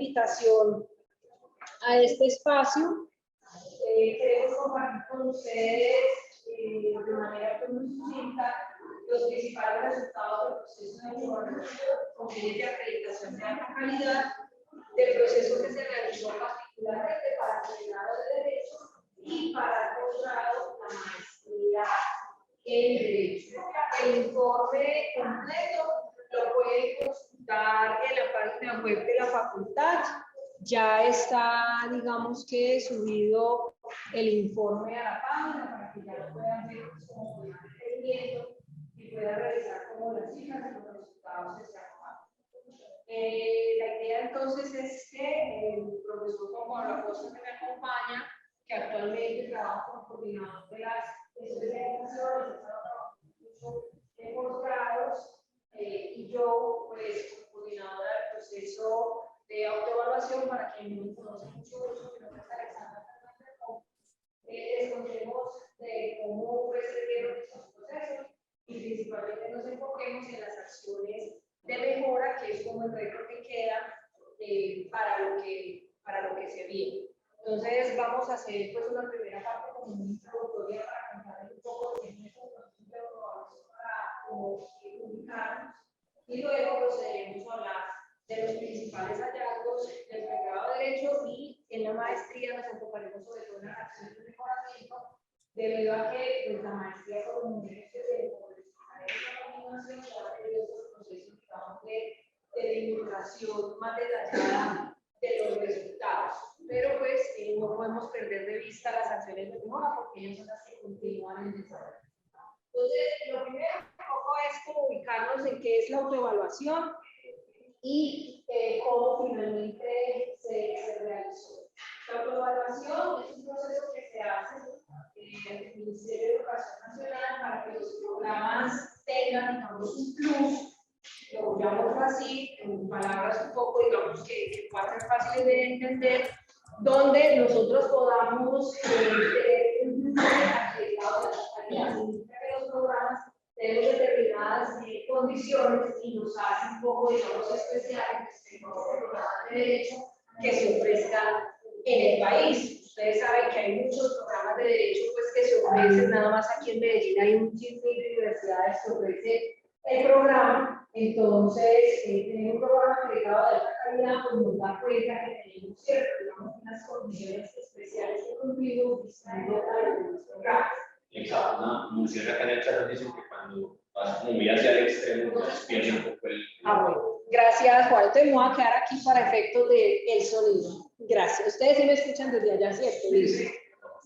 invitación a este espacio. Queremos compartir con ustedes de manera muy sucinta los principales resultados del proceso de evaluación con fines de acreditación de alta calidad del proceso que se realizó particularmente para el grado de Derecho y para el posgrado, la maestría en Derecho. El informe completo lo pueden consultar en la página web de la facultad. Ya está, digamos que subido el informe a la página para que ya lo puedan ver como puedan ir viendo y puedan revisar como las cifras y los resultados que se arrojan. La idea entonces es que el profesor Juan Pablo Acosta, que me acompaña, que actualmente trabaja como coordinador de las especializaciones, está trabajando mucho en posgrados, y yo, pues, como coordinadora del proceso de autoevaluación, para quien no me conoce mucho, mi nombre es Alexandra Fernández. Les contemos de cómo fue se dieron estos procesos y principalmente nos enfoquemos en las acciones de mejora, que es como el reto que queda para lo que se viene. Entonces vamos a hacer pues una primera parte como una introductoria para contarles un poco de qué es el proceso de evaluación para ubicarnos, y luego procederemos a hablar de los principales hallazgos del pregrado de Derecho, y en la maestría nos enfocaremos sobre todo en las acciones de mejoramiento, debido a que pues, la maestría como un derecho de comunicación ya ha tenido otros procesos, digamos, de divulgación más detallada de los resultados. Pero pues no podemos perder de vista las acciones de mejora porque ellas son las que continúan en desarrollo. Entonces, lo primero un poco es como ubicarnos en qué es la autoevaluación y cómo finalmente se realizó. La autoevaluación es un proceso que se hace en el Ministerio de Educación Nacional para que los programas tengan, digamos, un plus, lo llamarlo así, en palabras un poco, digamos, que puedan ser fáciles de entender, donde nosotros podamos tener un plus acreditado de la calidad. Significa que los programas tenemos determinadas condiciones y nos hace un poco, digamos, especiales respecto a los programas de derecho que se ofrezcan en el país. Ustedes saben que hay muchos programas de derecho pues, que se ofrecen, nada más aquí en Medellín hay un sinfín de universidades que ofrecen el programa. Entonces, tener un programa acreditado de alta calidad pues, nos da cuenta que tenemos digamos, unas condiciones especiales que cumplimos distintas a los programas. Exacto, una universidad acá en el chat dicen que cuando vas como muy hacia el extremo, pues pierde un poco el... Bueno. Gracias, Juan. Entonces me voy a quedar aquí para efectos del sonido. Gracias. Ustedes sí me escuchan desde allá, ¿cierto? Sí.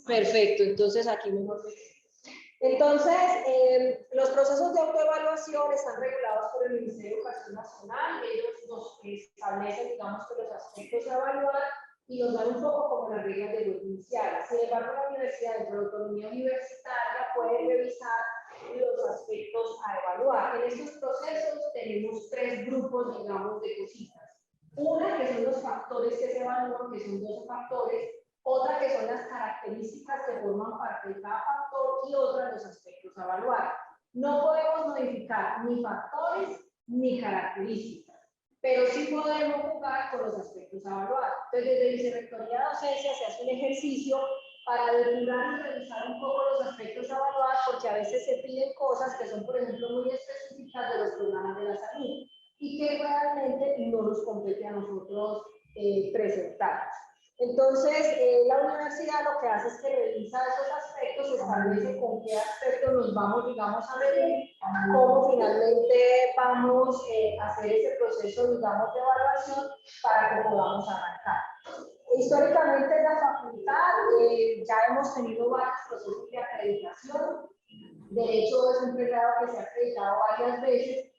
Perfecto, entonces aquí mejor. Entonces, los procesos de autoevaluación están regulados por el Ministerio de Educación Nacional. Ellos nos establecen, digamos, que los aspectos a evaluar y nos dan un poco como las reglas de los iniciales. Sin embargo, la universidad, dentro de la autonomía universitaria, puede revisar los aspectos a evaluar. En estos procesos tenemos tres grupos, digamos, de cositas. Una que son los factores que se evalúan, que son 12 factores. Otra que son las características que forman parte de cada factor, y otra los aspectos a evaluar. No podemos modificar ni factores ni características, pero sí podemos jugar con los aspectos a evaluar. Entonces, desde Vicerrectoría de Docencia se hace un ejercicio para depurar y revisar un poco los aspectos a evaluar, porque a veces se piden cosas que son, por ejemplo, muy específicas de los programas de la salud y que realmente no nos compete a nosotros presentar. Entonces, la universidad lo que hace es que revisa esos aspectos, establece con qué aspectos nos vamos, digamos, a medir, cómo finalmente vamos a hacer ese proceso, digamos, de evaluación para que podamos arrancar. Históricamente en la facultad ya hemos tenido varios procesos de acreditación. De hecho, es un pregrado que se ha acreditado varias veces.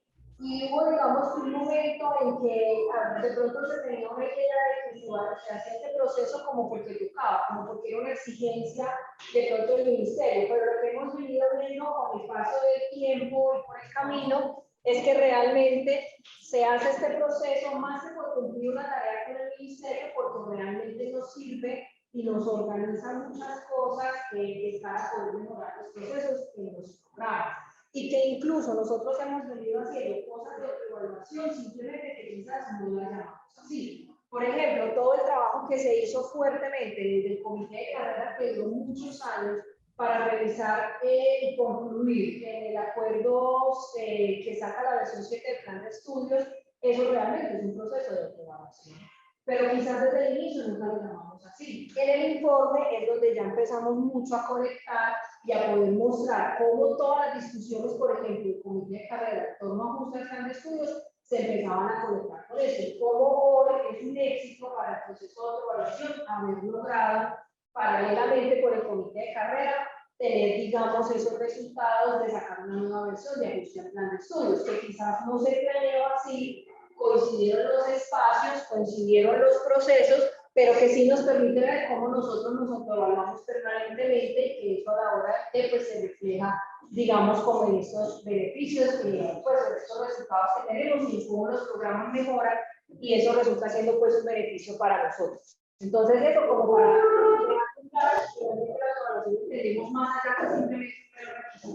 Y hubo, digamos, un momento en que de pronto se tenía una idea de que se hacía este proceso como porque tocaba, como porque era una exigencia de pronto del ministerio, pero lo que hemos venido viendo con el paso del tiempo y por el camino es que realmente se hace este proceso más que por cumplir una tarea con el ministerio, porque realmente nos sirve y nos organiza muchas cosas para poder mejorar los procesos en los programas. Y que incluso nosotros hemos venido haciendo cosas de evaluación simplemente que quizás no las llamamos así. Por ejemplo, todo el trabajo que se hizo fuertemente desde el comité de carrera que duró muchos años para revisar y concluir en el acuerdo que saca la versión 7 del plan de estudios, eso realmente es un proceso de evaluación. Pero quizás desde el inicio nunca lo llamamos así. En el informe es donde ya empezamos mucho a conectar y a poder mostrar cómo todas las discusiones, por ejemplo, el comité de carrera en torno a ajuste al plan de estudios, se empezaban a conectar con eso. Cómo hoy es un éxito para el proceso de evaluación haber logrado paralelamente con el comité de carrera tener, digamos, esos resultados de sacar una nueva versión de ajuste al plan de estudios, que quizás no se planeó así, coincidieron los espacios, coincidieron los procesos, pero que sí nos permite ver cómo nosotros nos autoevaluamos permanentemente y que eso a la hora de pues, se refleja, digamos, como en estos beneficios, pues estos resultados que tenemos y cómo los programas mejoran y eso resulta siendo pues un beneficio para nosotros. Entonces eso como para tenemos más allá que simplemente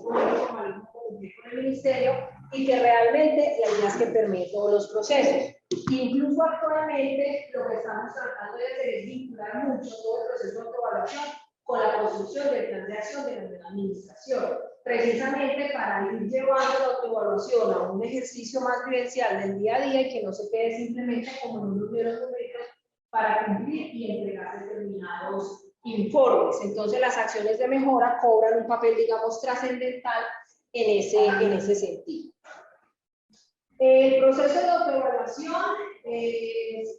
con el ministerio y que realmente la idea es que permee todos los procesos. Incluso actualmente lo que estamos tratando de hacer es vincular mucho todo el proceso de autoevaluación con la construcción del plan de acción de la administración, precisamente para ir llevando la autoevaluación a un ejercicio más vivencial del día a día y que no se quede simplemente como en unos números para cumplir y entregar determinados informes. Entonces las acciones de mejora cobran un papel, digamos, trascendental en ese sentido. El proceso de autoevaluación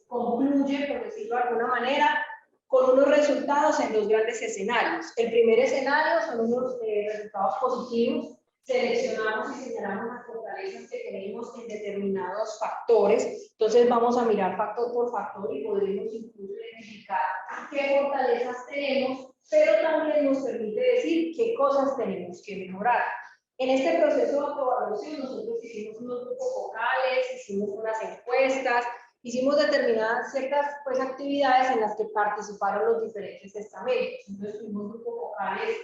concluye, por decirlo de alguna manera, con unos resultados en dos grandes escenarios. El primer escenario son unos resultados positivos. Seleccionamos y señalamos las fortalezas que tenemos en determinados factores. Entonces vamos a mirar factor por factor y podremos incluso identificar qué fortalezas tenemos, pero también nos permite decir qué cosas tenemos que mejorar. En este proceso de autoevaluación nosotros hicimos unos grupos focales, hicimos unas encuestas, hicimos determinadas ciertas pues, actividades en las que participaron los diferentes estamentos. Entonces tuvimos grupos focales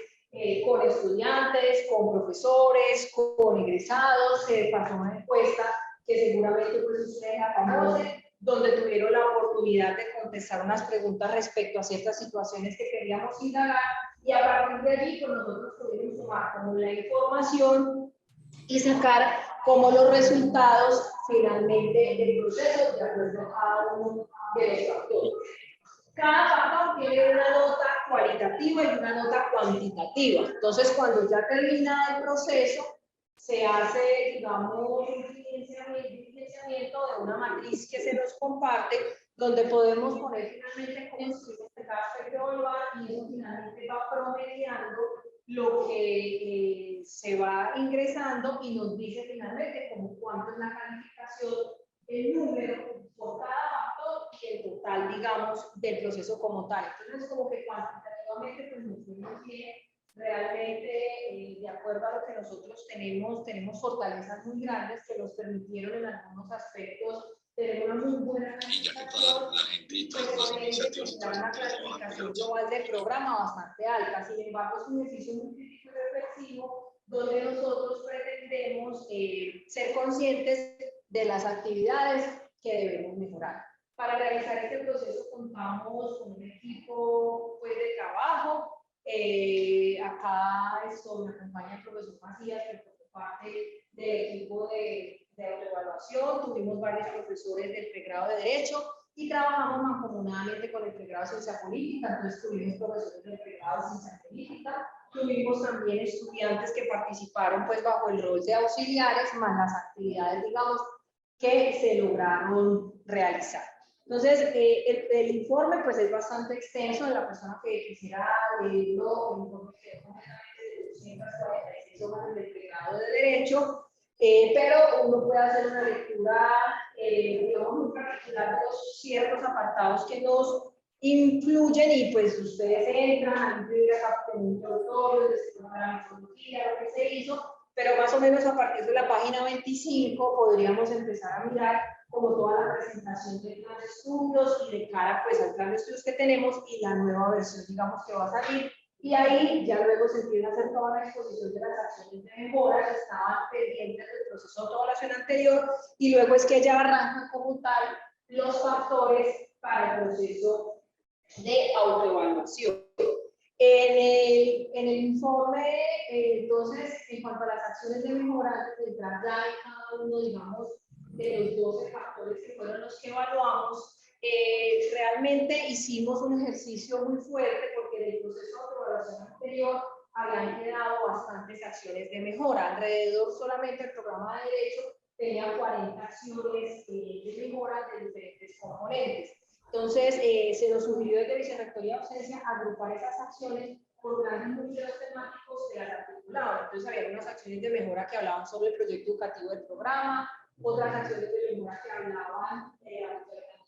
con estudiantes, con profesores, con egresados, se pasó una encuesta que seguramente pues, ustedes la conocen, donde tuvieron la oportunidad de contestar unas preguntas respecto a ciertas situaciones que queríamos indagar y a partir de allí pues, nosotros pudimos tomar como la información y sacar como los resultados finalmente del proceso de acuerdo a cada uno de los factores. Cada factor tiene una nota cualitativa y una nota cuantitativa. Entonces, cuando ya termina el proceso, se hace, digamos, un financiamiento de una matriz que se nos comparte, donde podemos poner finalmente cómo estuvimos en cada aspecto evaluar y eso finalmente va promediando lo que se va ingresando y nos dice finalmente como cuánto es la calificación, el número por cada factor y el total, digamos, del proceso como tal. Entonces, como que cuantitativamente pues, nos fuimos bien, realmente, de acuerdo a lo que nosotros tenemos fortalezas muy grandes que nos permitieron en algunos aspectos tener una muy buena calificación y pues con ello una clasificación global del programa bastante alta. Sin embargo, es un ejercicio muy crítico y reflexivo donde nosotros pretendemos ser conscientes de las actividades que debemos mejorar. Para realizar este proceso contamos con un equipo pues, de trabajo. Acá me acompaña el profesor Macías, que fue parte del equipo de autoevaluación. Tuvimos varios profesores del pregrado de Derecho y trabajamos mancomunadamente con el pregrado de Ciencia Política. Entonces tuvimos profesores del pregrado de Ciencia Política. Tuvimos también estudiantes que participaron pues, bajo el rol de auxiliares, más las actividades, digamos, que se lograron realizar. Entonces, el informe pues, es bastante extenso de la persona que quisiera leerlo, el informe que es completamente de 246 hojas del pregrado de Derecho, pero uno puede hacer una lectura, digamos, muy particular de los ciertos apartados que nos influyen y pues ustedes entran a incluir acá un introductorio, la metodología, lo que se hizo, pero más o menos a partir de la página 25 podríamos empezar a mirar como toda la presentación del plan de estudios y de cara pues al plan de estudios que tenemos y la nueva versión digamos que va a salir y ahí ya luego se empieza a hacer toda la exposición de las acciones de mejora que estaban pendientes del proceso de autoevaluación anterior y luego es que ya arrancan como tal los factores para el proceso de autoevaluación. En el informe, entonces, en cuanto a las acciones de mejora, antes de entrar ya en cada uno, digamos, de los 12 factores que fueron los que evaluamos, realmente hicimos un ejercicio muy fuerte porque en el proceso de autoevaluación anterior habían quedado bastantes acciones de mejora. Alrededor solamente el programa de derecho tenía 40 acciones de mejora de diferentes componentes. Entonces, se nos sugirió desde Vicerrectoría de Docencia agrupar esas acciones por grandes núcleos temáticos de las articuladas. Entonces, había unas acciones de mejora que hablaban sobre el proyecto educativo del programa, otras acciones de mejora que hablaban de la de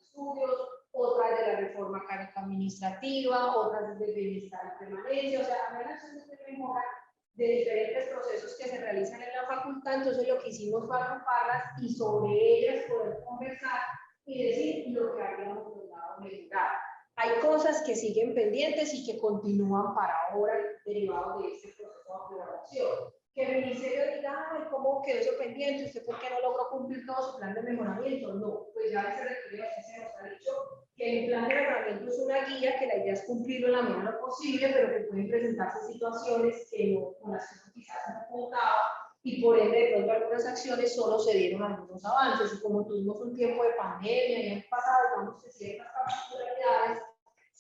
estudios, otras de la reforma académica administrativa, otras del bienestar y permanencia. O sea, había acciones de mejora de diferentes procesos que se realizan en la facultad. Entonces, lo que hicimos fue agruparlas y sobre ellas poder conversar y decir lo que habíamos logrado mejorar. Hay cosas que siguen pendientes y que continúan para ahora derivados de este proceso de evaluación. Que el ministerio diga, ay, ¿cómo quedó eso pendiente? ¿Usted por qué no logró cumplir todo su plan de mejoramiento? No, pues ya ese rectorio se nos ha dicho que el plan de mejoramiento es una guía, que la idea es cumplirlo en la medida de lo posible, pero que pueden presentarse situaciones que no, con las que quizás no contaba, y por ende de pronto algunas acciones solo se dieron algunos avances, y como tuvimos un tiempo de pandemia y han pasado, digamos que ciertas particularidades,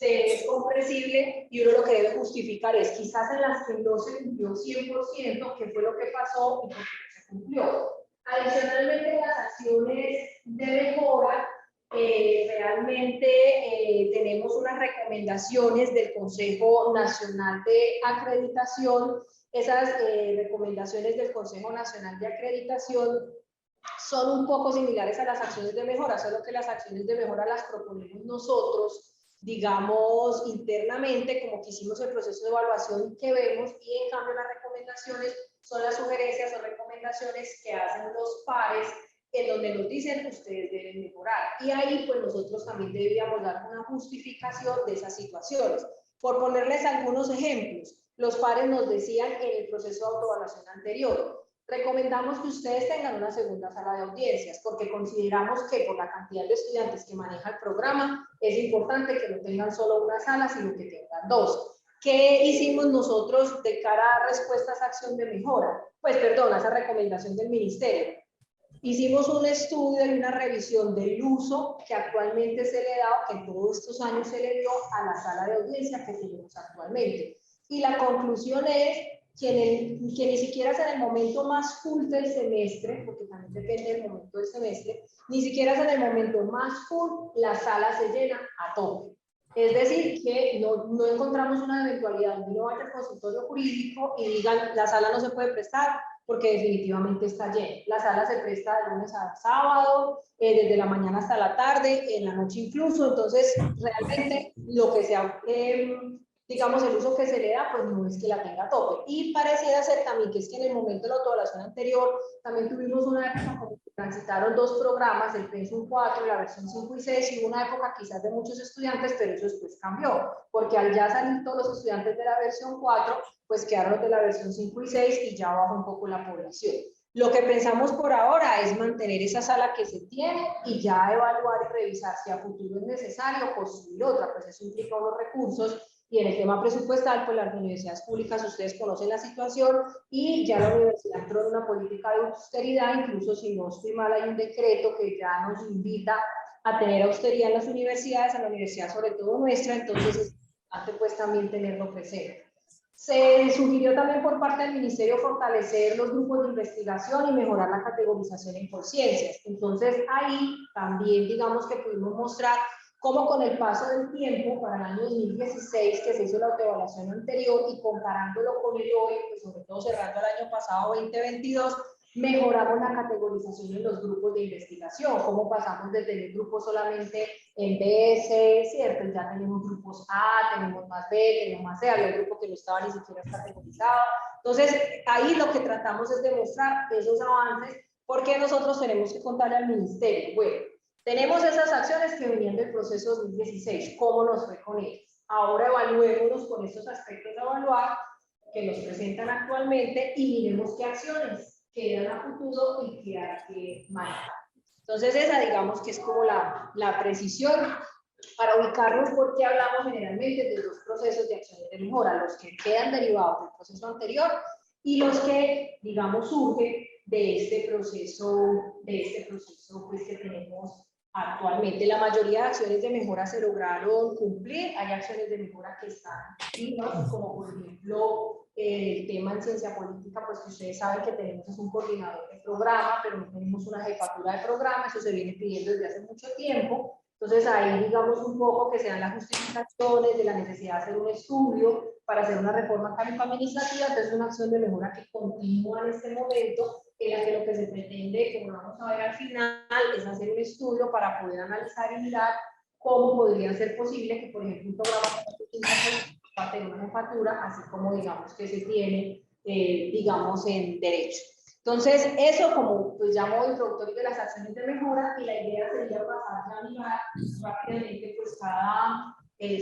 es comprensible y uno lo que debe justificar es quizás en las que no se cumplió 100%, qué fue lo que pasó y por qué no se cumplió. Adicionalmente, las acciones de mejora, realmente tenemos unas recomendaciones del Consejo Nacional de Acreditación. Esas recomendaciones del Consejo Nacional de Acreditación son un poco similares a las acciones de mejora, solo que las acciones de mejora las proponemos nosotros, digamos, internamente, como que hicimos el proceso de evaluación que vemos, y en cambio las recomendaciones son las sugerencias o recomendaciones que hacen los pares, en donde nos dicen ustedes deben mejorar. Y ahí pues nosotros también deberíamos dar una justificación de esas situaciones. Por ponerles algunos ejemplos, los pares nos decían en el proceso de autoevaluación anterior, recomendamos que ustedes tengan una segunda sala de audiencias, porque consideramos que por la cantidad de estudiantes que maneja el programa, es importante que no tengan solo una sala, sino que tengan dos. ¿Qué hicimos nosotros de cara a respuesta a esa acción de mejora? Pues perdón, a esa recomendación del ministerio. Hicimos un estudio y una revisión del uso que actualmente se le da, o que en todos estos años se le dio a la sala de audiencia que tenemos actualmente. Y la conclusión es que ni siquiera es en el momento más full del semestre, porque también depende del momento del semestre, ni siquiera es en el momento más full, la sala se llena a tope. Es decir, que no encontramos una eventualidad donde uno vaya al consultorio jurídico y digan la sala no se puede prestar porque definitivamente está llena. La sala se presta de lunes a sábado, desde la mañana hasta la tarde, en la noche incluso. Entonces, realmente lo que sea, digamos, el uso que se le da, pues no es que la tenga a tope. Y pareciera ser también que es que en el momento de la autoevaluación anterior, también tuvimos una época como que transitaron dos programas, el Pensum 4 y la versión 5 y 6, y una época quizás de muchos estudiantes, pero eso después cambió, porque al ya salir todos los estudiantes de la versión 4, pues quedaron de la versión 5 y 6 y ya bajó un poco la población. Lo que pensamos por ahora es mantener esa sala que se tiene y ya evaluar y revisar si a futuro es necesario construir otra, pues eso implica unos recursos. Y en el tema presupuestal, pues las universidades públicas, ustedes conocen la situación, y ya la universidad entró en una política de austeridad, incluso si no estoy mal, hay un decreto que ya nos invita a tener austeridad en las universidades, a la universidad sobre todo nuestra, entonces es importante pues también tenerlo presente. Se sugirió también por parte del Ministerio fortalecer los grupos de investigación y mejorar la categorización en conciencias. Entonces ahí también digamos que pudimos mostrar cómo con el paso del tiempo, para el año 2016, que se hizo la autoevaluación anterior, y comparándolo con el hoy, pues sobre todo cerrando el año pasado, 2022, mejoramos la categorización en los grupos de investigación, cómo pasamos de tener grupos solamente en BS, ¿cierto? Ya tenemos grupos A, tenemos más B, tenemos más C, había un grupo que no estaba ni siquiera categorizado. Entonces, ahí lo que tratamos es demostrar esos avances, porque nosotros tenemos que contarle al ministerio, bueno, tenemos esas acciones que venían del proceso 2016, ¿cómo nos fue con ellas? Ahora evaluémonos con estos aspectos de evaluar que nos presentan actualmente y miremos qué acciones quedan a futuro y qué hay que manejar. Entonces esa digamos que es como la precisión para ubicarnos, porque hablamos generalmente de dos procesos de acciones de mejora, los que quedan derivados del proceso anterior y los que, digamos, surgen de este proceso pues, que tenemos actualmente. La mayoría de acciones de mejora se lograron cumplir, hay acciones de mejora que están vivas, como por ejemplo el tema en ciencia política, pues que ustedes saben que tenemos es un coordinador de programa, pero no tenemos una jefatura de programa, eso se viene pidiendo desde hace mucho tiempo. Entonces ahí digamos un poco que se dan las justificaciones de la necesidad de hacer un estudio para hacer una reforma administrativa, entonces una acción de mejora que continúa en este momento, en la que lo que se pretende, como vamos a ver al final, es hacer un estudio para poder analizar y mirar cómo podría ser posible que, por ejemplo, un programa va a tener una jefatura, así como digamos que se tiene, digamos, en derecho. Entonces, eso como pues llamo introductorio de las acciones de mejora, y la idea sería pasar ya a mirar rápidamente pues cada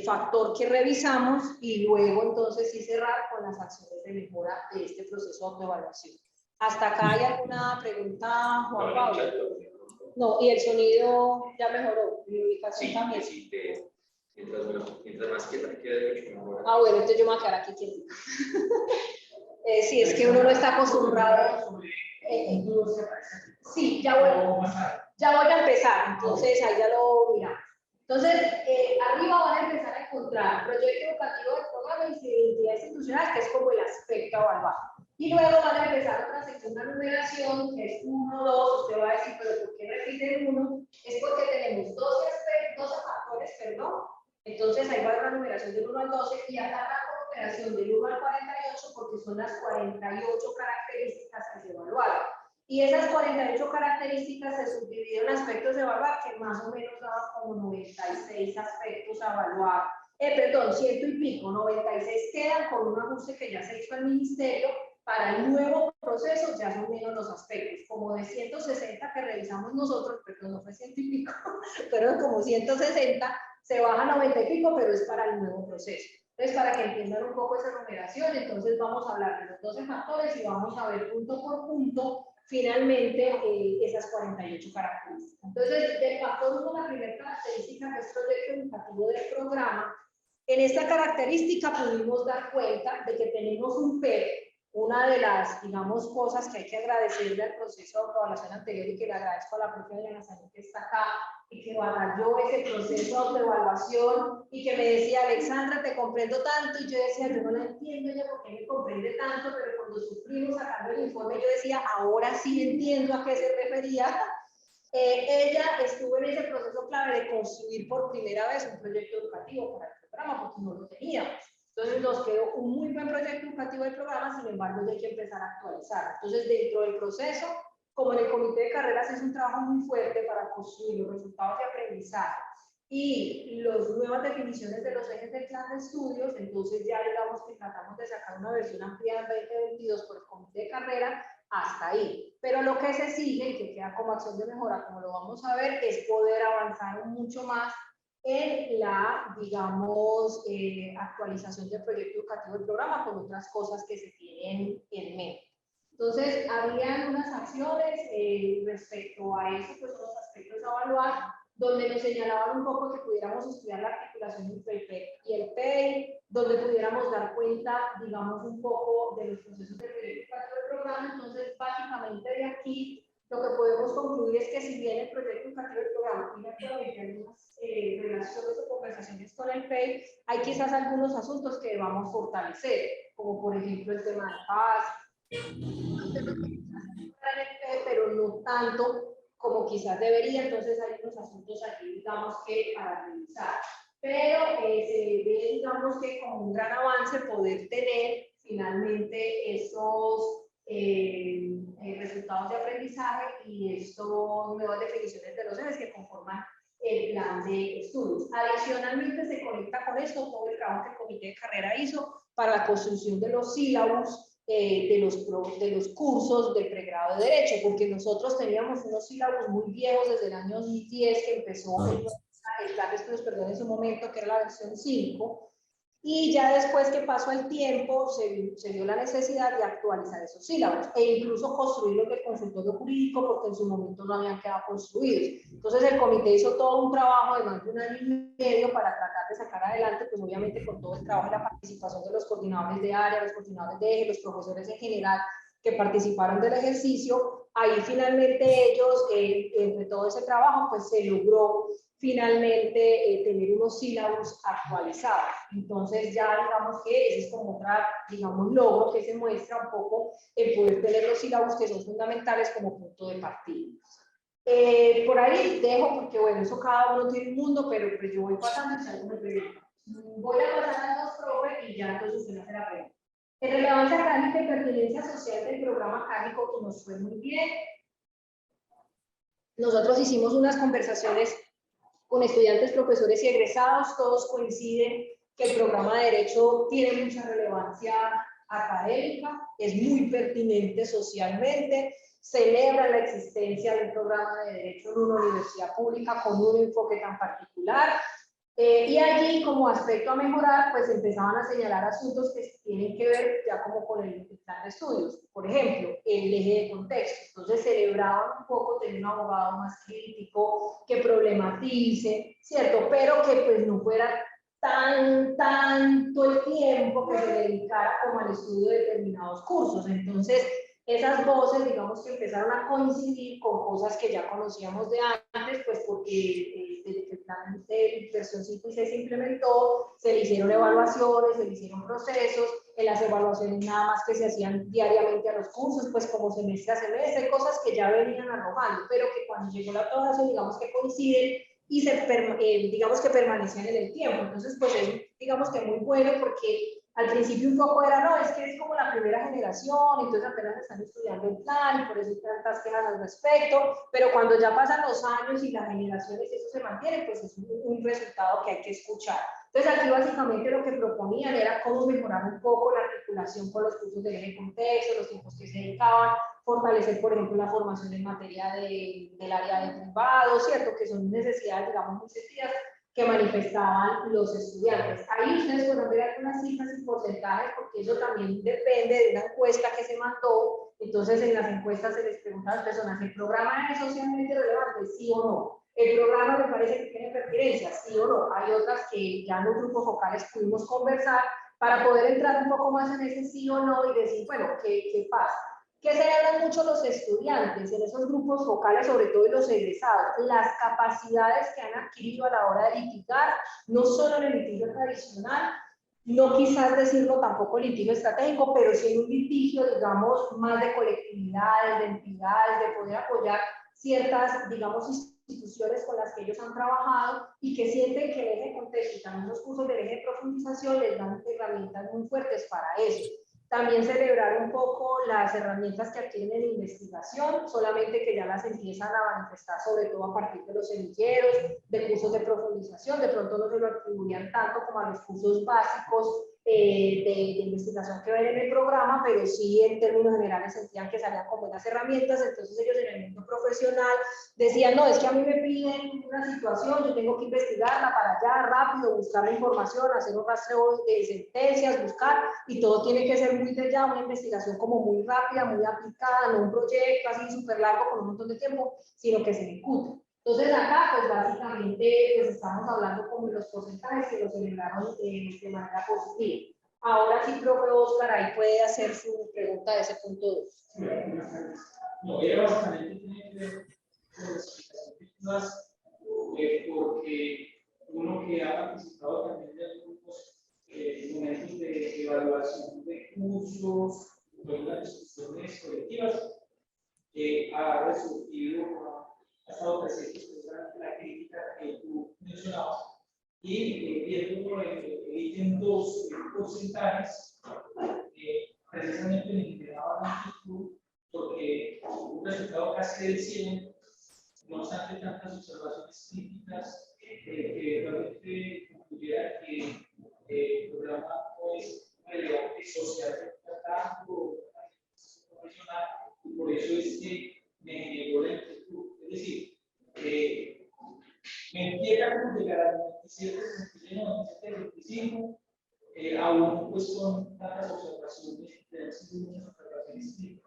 factor que revisamos y luego entonces sí cerrar con las acciones de mejora de este proceso de evaluación. ¿Hasta acá hay alguna pregunta, Juan Pablo? No, y el sonido ya mejoró, mi ubicación también. Sí, mientras más quieta quede, mucho mejor. Ah, bueno, entonces yo me voy a quedar aquí quietita. Sí, es que uno no está acostumbrado. Sí, ya voy a empezar, entonces ahí ya lo miramos. Entonces, arriba van a empezar a encontrar proyecto educativo del programa y identidad institucional, que es como el aspecto a evaluar. Y luego van a empezar otra sección de numeración, que es 1, 2, usted va a decir, pero ¿por qué repiten 1? Es porque tenemos 12 factores, perdón. Entonces ahí va a haber una numeración del 1 al 12 y acá la numeración del 1 al 48 porque son las 48 características que se evaluaron. Y esas 48 características se subdividen en aspectos de evaluar, que más o menos daban como 96 aspectos a evaluar. Perdón, 100 y pico, 96 quedan con un ajuste que ya se hizo al ministerio. Para el nuevo proceso ya son menos los aspectos, como de 160 que revisamos nosotros, pero no fue 100 y pico, fueron como 160, se baja a 90 y pico, pero es para el nuevo proceso. Entonces, para que entiendan un poco esa numeración, entonces vamos a hablar de los 12 factores y vamos a ver punto por punto, finalmente, esas 48 características. Entonces, del factor 1, la primera característica, que es proyecto educativo del programa, en esta característica pudimos dar cuenta de que tenemos un PEP. Una de las, digamos, cosas que hay que agradecerle al proceso de autoevaluación anterior y que le agradezco a la propia Diana Sanín que está acá y que batalló ese proceso de autoevaluación y que me decía, Alexandra, te comprendo tanto, y yo decía, yo no la entiendo ya por qué me comprende tanto, pero cuando sufrimos sacando el informe yo decía, ahora sí entiendo a qué se refería. Ella estuvo en ese proceso clave de construir por primera vez un proyecto educativo para el programa porque no lo teníamos. Entonces nos quedó un muy buen proyecto educativo del programa, sin embargo ya hay que empezar a actualizar. Entonces dentro del proceso, como en el comité de carreras es un trabajo muy fuerte para construir los resultados de aprendizaje y las nuevas definiciones de los ejes del plan de estudios, entonces ya digamos que tratamos de sacar una versión ampliada en 2022 por el comité de carrera hasta ahí. Pero lo que se sigue y que queda como acción de mejora, como lo vamos a ver, es poder avanzar mucho más en la, digamos, actualización del proyecto educativo del programa con otras cosas que se tienen en mente. Entonces, había unas acciones respecto a eso, pues los aspectos a evaluar, donde nos señalaban un poco que pudiéramos estudiar la articulación entre el PEP y el PEI, donde pudiéramos dar cuenta, digamos, un poco de los procesos de proyecto educativo del programa. Entonces, básicamente de aquí, lo que podemos concluir es que si bien el proyecto educativo del programa tiene actualmente algunas relaciones o conversaciones con el PEI, hay quizás algunos asuntos que debamos fortalecer, como por ejemplo el tema de paz, pero no tanto como quizás debería. Entonces hay unos asuntos aquí, digamos, que para revisar. Pero se ve, digamos, que como un gran avance poder tener finalmente estos resultados de aprendizaje y estas nuevas definiciones de los ejes que conforman el plan de estudios. Adicionalmente se conecta con esto todo el trabajo que el comité de carrera hizo para la construcción de los sílabos de los cursos de pregrado de Derecho, porque nosotros teníamos unos sílabos muy viejos desde el año 2010 que empezó el plan de estudios, perdón, en su momento, que era la versión 5, Y ya después que pasó el tiempo, se vio la necesidad de actualizar esos sílabos e incluso construirlos del consultorio jurídico porque en su momento no habían quedado construidos. Entonces el comité hizo todo un trabajo de más de 1 año y medio para tratar de sacar adelante, pues obviamente con todo el trabajo y la participación de los coordinadores de área, los coordinadores de eje, los profesores en general que participaron del ejercicio. Ahí finalmente ellos, entre todo ese trabajo, pues se logró finalmente tener unos sílabos actualizados. Entonces ya digamos que ese es como otra, digamos, logro que se muestra un poco el poder tener los sílabos que son fundamentales como punto de partida. Por ahí dejo, porque bueno, eso cada uno tiene un mundo, pero pues yo voy pasando y si alguno me pregunta. Voy a pasar a los profes y ya entonces usted me hace la pregunta. En relevancia académica y pertinencia social del programa académico, que nos fue muy bien. Nosotros hicimos unas conversaciones con estudiantes, profesores y egresados, todos coinciden que el programa de Derecho tiene mucha relevancia académica, es muy pertinente socialmente, celebra la existencia de un programa de Derecho en una universidad pública con un enfoque tan particular. Y allí, como aspecto a mejorar, pues empezaban a señalar asuntos que tienen que ver ya como con el plan de estudios. Por ejemplo, el eje de contexto. Entonces celebraban un poco tener un abogado más crítico, que problematice, ¿cierto? Pero que pues no fuera tanto el tiempo que se dedicara como al estudio de determinados cursos. Entonces, esas voces, digamos que empezaron a coincidir con cosas que ya conocíamos de antes, pues porque desde que el plan de versión 5 y 6 se implementó, se le hicieron evaluaciones, se le hicieron procesos, en las evaluaciones nada más que se hacían diariamente a los cursos, pues como semestre a semestre, cosas que ya venían arrojando, pero que cuando llegó la aprobación, digamos que coinciden y digamos que permanecían en el tiempo. Entonces, pues es, digamos que muy bueno porque al principio un poco era, no, es que es como la primera generación, entonces apenas están estudiando el plan y por eso hay tantas quejas al respecto, pero cuando ya pasan los años y las generaciones y eso se mantiene, pues es un resultado que hay que escuchar. Entonces aquí básicamente lo que proponían era cómo mejorar un poco la articulación con los cursos de eje de contexto, los tiempos que se dedicaban, fortalecer, por ejemplo, la formación en materia del área de privado, ¿cierto? Que son necesidades, digamos, muy sentidas que manifestaban los estudiantes. Ahí ustedes pueden ver algunas cifras y porcentajes, porque eso también depende de una encuesta que se mandó. Entonces, en las encuestas se les pregunta a las personas, ¿el programa es socialmente relevante? ¿Sí o no? ¿El programa me parece que tiene pertinencia? ¿Sí o no? Hay otras que ya en los grupos focales pudimos conversar para poder entrar un poco más en ese sí o no y decir, bueno, ¿qué pasa? ¿Qué celebran mucho los estudiantes en esos grupos focales, sobre todo en los egresados? Las capacidades que han adquirido a la hora de litigar, no solo en el litigio tradicional, no quizás decirlo tampoco litigio estratégico, pero sí en un litigio, digamos, más de colectividades, de entidades, de poder apoyar ciertas, digamos, instituciones con las que ellos han trabajado y que sienten que el eje de contexto y también los cursos del eje de profundización les dan herramientas muy fuertes para eso. También celebrar un poco las herramientas que adquieren en investigación, solamente que ya las empiezan a manifestar, sobre todo a partir de los semilleros, de cursos de profundización. De pronto no se lo atribuían tanto como a los cursos básicos de investigación que ven en el programa, pero sí en términos generales sentían que salían con buenas herramientas. Entonces ellos en el mundo profesional decían, no, es que a mí me piden una situación, yo tengo que investigarla para allá, rápido, buscar la información, hacer un rastreo de sentencias, buscar, y todo tiene que ser muy de ya, una investigación como muy rápida, muy aplicada, no un proyecto así súper largo con un montón de tiempo, sino que se ejecute. Entonces acá, pues básicamente, pues estamos hablando como de los porcentajes que lo celebraron de manera positiva. Ahora sí, profe Oscar, ahí puede hacer su pregunta de ese punto 2. No, ella básicamente tiene que ver con las explicaciones porque uno que ha participado también de algunos momentos de evaluación de cursos, de unas discusiones colectivas, ha resurgido, ha estado presente la crítica que tú mencionabas. Y viendo el ítem 2, porcentajes, precisamente me generaba una inquietud porque un resultado casi del 100, no obstante tantas observaciones críticas, que realmente concluyera que el programa no es relevante socialmente tanto profesional, y por eso es que me generó la inquietud. Es decir, me empieza a llegar al 27, 29, 27, 25, aún pues con tantas observaciones, tenemos muchas observaciones.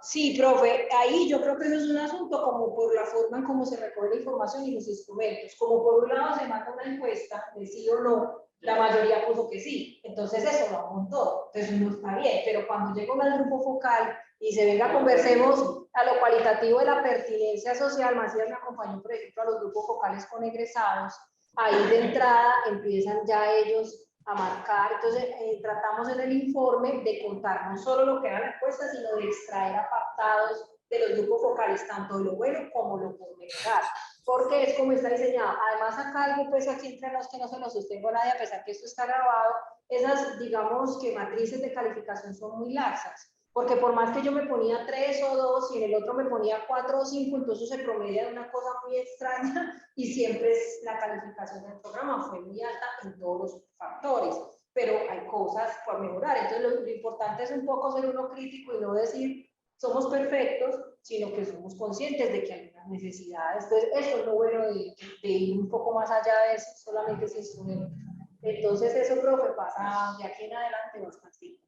Sí, profe, ahí yo creo que eso es un asunto como por la forma en cómo se recoge la información y los instrumentos. Como por un lado se manda una encuesta de sí o no, la mayoría puso que sí. Entonces eso lo apuntó. Entonces no está bien. Pero cuando llega al grupo focal y se venga, conversemos a lo cualitativo de la pertinencia social, Macías me acompañó, por ejemplo, a los grupos focales con egresados, ahí de entrada empiezan ya ellos a marcar. Entonces tratamos en el informe de contar no solo lo que era la encuesta, sino de extraer apartados de los grupos focales, tanto lo bueno como lo por mejorar, porque es como está diseñado. Además acá algo, pues aquí entre los que no se lo sostengo a nadie, a pesar que esto está grabado, esas, digamos que matrices de calificación son muy laxas, porque por más que yo me ponía 3 o 2 y en el otro me ponía 4 o 5, entonces se promedia de una cosa muy extraña y siempre es, la calificación del programa fue muy alta en todos los factores, pero hay cosas por mejorar. Entonces lo importante es un poco ser uno crítico y no decir somos perfectos, sino que somos conscientes de que hay unas necesidades. Entonces eso es lo bueno de ir un poco más allá de eso, solamente ese instrumento. Entonces eso, profe, pasa de aquí en adelante bastante.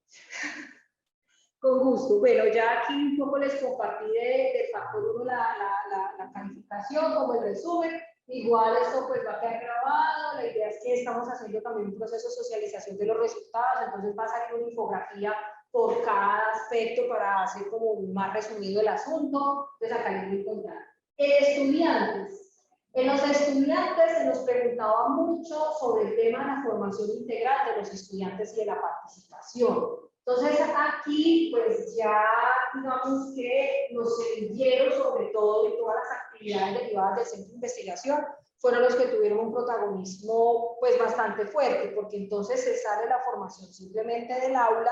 Con gusto. Bueno, ya aquí un poco les compartí del factor 1 la calificación, como el resumen. Igual esto pues va a quedar grabado. La idea es que estamos haciendo también un proceso de socialización de los resultados, entonces va a salir una infografía por cada aspecto para hacer como más resumido el asunto. Entonces acá les voy a contar. Estudiantes. En los estudiantes se nos preguntaba mucho sobre el tema de la formación integral de los estudiantes y de la participación. Entonces aquí pues ya digamos que los semilleros sobre todo y todas las actividades derivadas del centro de investigación fueron los que tuvieron un protagonismo pues bastante fuerte, porque entonces se sale la formación simplemente del aula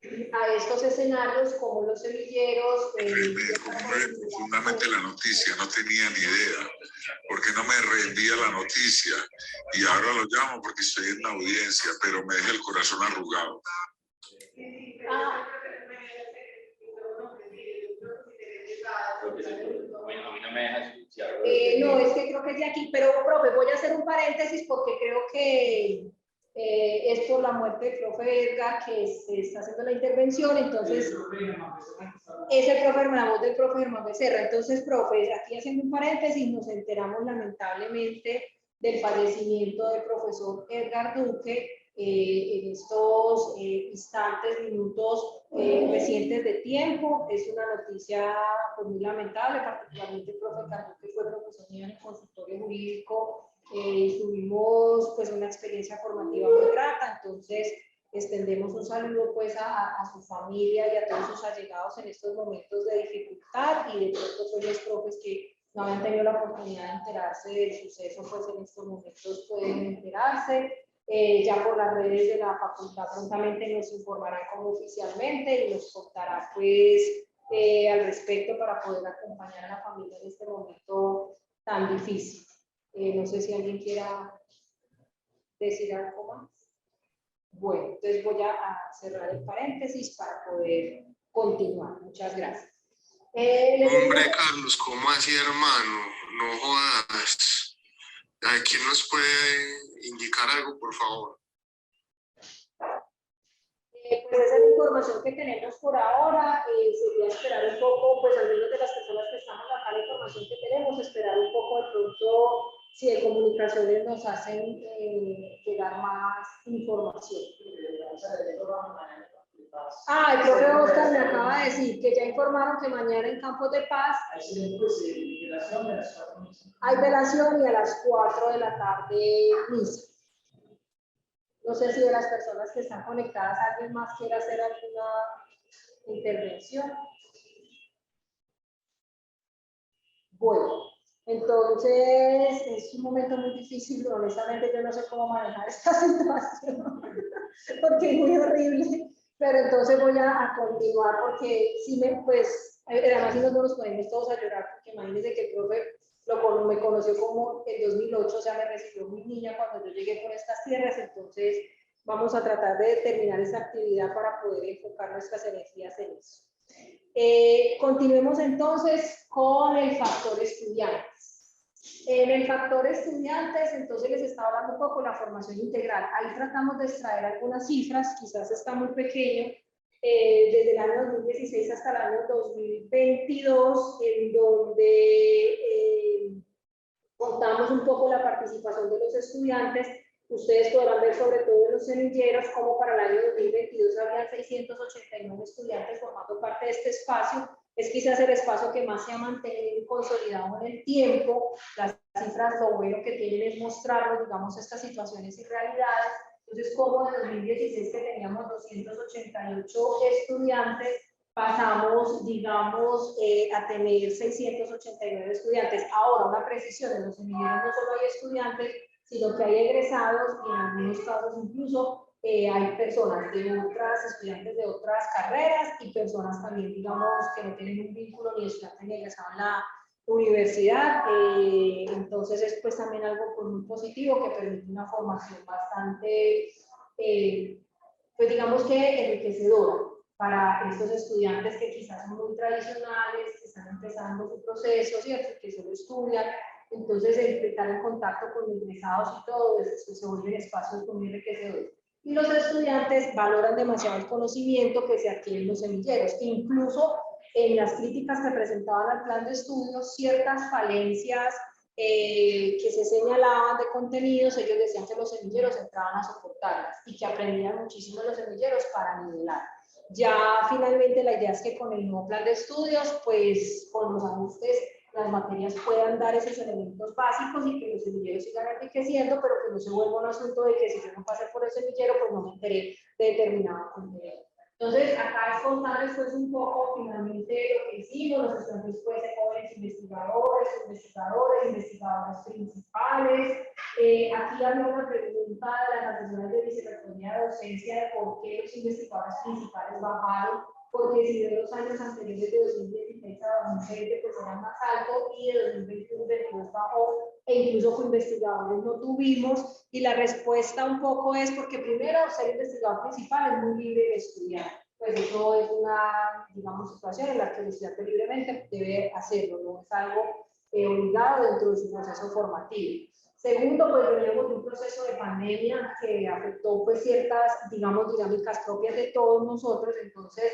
a estos escenarios como los semilleros. Me compré profundamente la noticia, no tenía ni idea, porque no me rendía la noticia y ahora lo llamo porque estoy en la audiencia, pero me deja el corazón arrugado. Ah. Bueno, a mí no me deja asfixiar. No, es que creo que es de aquí, pero profe, voy a hacer un paréntesis porque creo que es por la muerte del profe Edgar que se está haciendo la intervención, entonces es el profe, la voz del profe Germán Becerra. Entonces, profe, aquí haciendo un paréntesis, nos enteramos lamentablemente del fallecimiento del profesor Edgar Duque en estos instantes, minutos recientes de tiempo. Es una noticia pues, muy lamentable, particularmente el profe Edgar Duque fue profesor mío en el consultorio jurídico. Tuvimos pues una experiencia formativa muy grata, entonces extendemos un saludo pues a su familia y a todos sus allegados en estos momentos de dificultad, y de pronto pues los profes que no habían tenido la oportunidad de enterarse del suceso pues en estos momentos pueden enterarse. Ya por las redes de la facultad prontamente nos informarán como oficialmente y nos contará pues al respecto para poder acompañar a la familia en este momento tan difícil. No sé si alguien quiera decir algo más. Bueno, entonces voy a cerrar el paréntesis para poder continuar. Muchas gracias. Hombre, Carlos, ¿cómo así, hermano? No jodas. ¿Quién nos puede indicar algo, por favor? Pues esa es la información que tenemos por ahora. Sería esperar un poco, pues al menos de las personas que estamos acá, la información que tenemos, esperar un poco de pronto si de comunicaciones nos hacen llegar más información. El profe Oscar me acaba de decir que ya informaron que mañana en Campos de Paz hay velación y a las 4 de la tarde misa. No sé si de las personas que están conectadas alguien más quiere hacer alguna intervención. Bueno, entonces es un momento muy difícil, honestamente yo no sé cómo manejar esta situación, porque es muy horrible, pero entonces voy a continuar porque si además si nos ponemos todos a llorar, porque imagínense que el profe me conoció como en 2008, o sea, me recibió muy niña cuando yo llegué por estas tierras, entonces vamos a tratar de terminar esta actividad para poder enfocar nuestras energías en eso. Continuemos entonces con el factor estudiantes. En el factor estudiantes, entonces les estaba hablando un poco de la formación integral. Ahí tratamos de extraer algunas cifras, quizás está muy pequeño, desde el año 2016 hasta el año 2022, en donde contamos un poco la participación de los estudiantes. Ustedes podrán ver sobre todo en los semilleros como para el año 2022 había 689 estudiantes formando parte de este espacio. Es quizás el espacio que más se ha mantenido y consolidado en el tiempo. Las cifras lo bueno que tienen es mostrarnos, digamos, estas situaciones y realidades. Entonces, como en 2016 que teníamos 288 estudiantes, pasamos, digamos, a tener 689 estudiantes. Ahora, una precisión, en los semilleros no solo hay estudiantes, sino que hay egresados y en algunos casos incluso hay personas de otras, estudiantes de otras carreras y personas también, digamos, que no tienen un vínculo ni estudiante ni egresado en la universidad. Entonces es pues también algo pues, muy positivo que permite una formación bastante, pues digamos que enriquecedora para estos estudiantes que quizás son muy tradicionales, que están empezando su proceso, ¿cierto? Que solo estudian. Entonces, el estar en contacto con los egresados y todo eso se vuelven espacios muy enriquecedores. Y los estudiantes valoran demasiado el conocimiento que se adquiere en los semilleros. Incluso en las críticas que presentaban al plan de estudios, ciertas falencias que se señalaban de contenidos, ellos decían que los semilleros entraban a soportarlas y que aprendían muchísimo los semilleros para nivelar. Ya finalmente la idea es que con el nuevo plan de estudios, pues con los ajustes, las materias puedan dar esos elementos básicos y que los semilleros sigan enriqueciendo, pero que no se vuelva un asunto de que si yo no pasé por el semillero, pues no me enteré de determinado contenido. Entonces, acá es contarles pues un poco finalmente lo que hicimos, los estudiantes pues se jóvenes investigadores principales. Aquí había una pregunta de las asesoras de vicerrectoría de docencia de por qué los investigadores principales bajaron, porque si de los años anteriores de 2016 a 2020 pues era más alto y de 2021 22 bajó e incluso con investigadores no tuvimos, y la respuesta un poco es porque primero ser investigador principal es muy libre de estudiar, pues eso es una, digamos, situación en la que el estudiante libremente debe hacerlo, no es algo obligado dentro de su proceso formativo. Segundo, pues veníamos de un proceso de pandemia que afectó pues ciertas, digamos, dinámicas propias de todos nosotros, entonces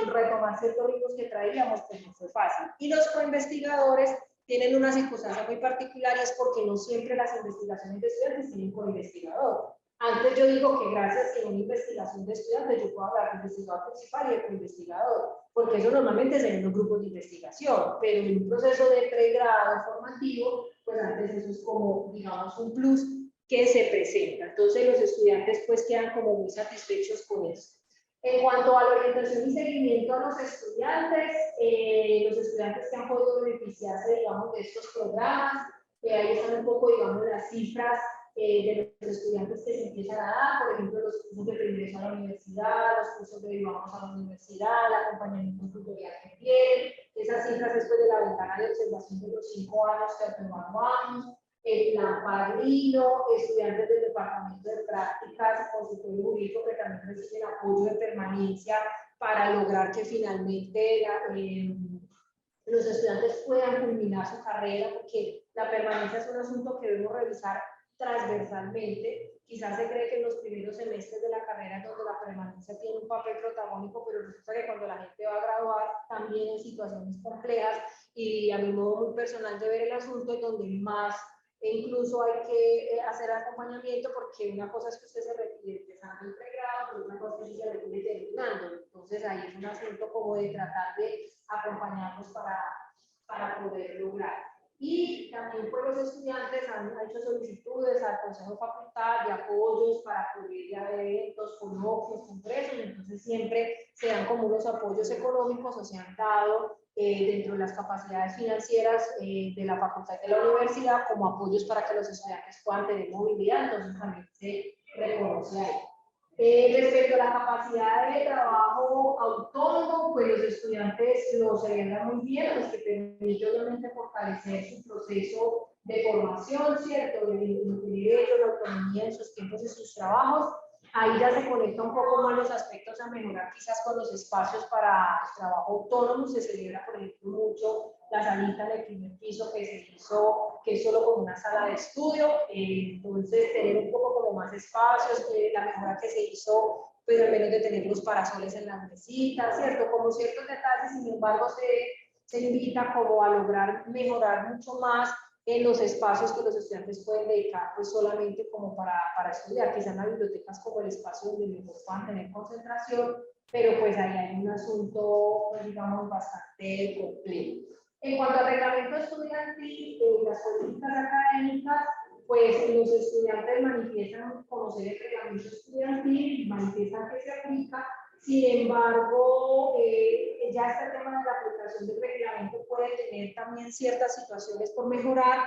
retomar ciertos ritmos que traíamos pues no fue fácil. Y los coinvestigadores tienen una circunstancia muy particular y es porque no siempre las investigaciones de estudiantes tienen coinvestigador. Antes yo digo que gracias a una investigación de estudiantes yo puedo hablar de investigador principal y de coinvestigador, porque eso normalmente se ve en los grupos de investigación, pero en un proceso de pregrado formativo, pues antes eso es como, digamos, un plus que se presenta. Entonces los estudiantes pues quedan como muy satisfechos con eso. En cuanto a la orientación y seguimiento a los estudiantes que han podido beneficiarse, digamos, de estos programas, ahí están un poco, digamos, las cifras de los estudiantes que se empiezan a dar, por ejemplo, los cursos de preingreso a la universidad, los cursos de derivamos a la universidad, el acompañamiento en tutoría de piel, esas cifras después de la ventana de observación de los 5 años que evaluamos, el plan padrino, estudiantes del departamento de prácticas, consultorio jurídico que también reciben apoyo de permanencia para lograr que finalmente los estudiantes puedan culminar su carrera, porque la permanencia es un asunto que debemos revisar transversalmente. Quizás se cree que en los primeros semestres de la carrera es donde la permanencia tiene un papel protagónico, pero resulta que cuando la gente va a graduar también en situaciones complejas, y a mi modo muy personal de ver el asunto es donde más incluso hay que hacer acompañamiento, porque una cosa es que usted se retire empezando el pregrado, pero otra cosa es que se retire terminando. Entonces ahí es un asunto como de tratar de acompañarnos para poder lograr. Y también pues los estudiantes han hecho solicitudes al Consejo de Facultad de apoyos para cubrir eventos, coloquios, congresos, entonces siempre se dan como unos apoyos económicos o se han dado dentro de las capacidades financieras de la facultad y de la universidad como apoyos para que los estudiantes puedan tener movilidad, entonces también se reconoce ahí. Respecto a la capacidad de trabajo autónomo, pues los estudiantes lo celebran muy bien, los que permite obviamente fortalecer su proceso de formación, ¿cierto? De derecho, la autonomía en sus tiempos y sus trabajos. Ahí ya se conecta un poco más los aspectos a mejorar quizás con los espacios para el trabajo autónomo. Se celebra, por ejemplo, mucho la salita del primer piso que se hizo, que es solo como una sala de estudio. Entonces, tener un poco como más espacios, la mejora que se hizo, pues al menos de tener los parasoles en las mesitas, ¿cierto? Como ciertos detalles, sin embargo, se invita como a lograr mejorar mucho más en los espacios que los estudiantes pueden dedicar pues solamente como para estudiar. Quizás en la biblioteca es como el espacio donde mejor puedan tener concentración, pero pues ahí hay un asunto, pues, digamos, bastante complejo. En cuanto al reglamento estudiantil, las políticas académicas, pues los estudiantes manifiestan conocer el reglamento estudiantil, manifiestan que se aplica. Sin embargo, ya este tema de la aplicación del reglamento puede tener también ciertas situaciones por mejorar,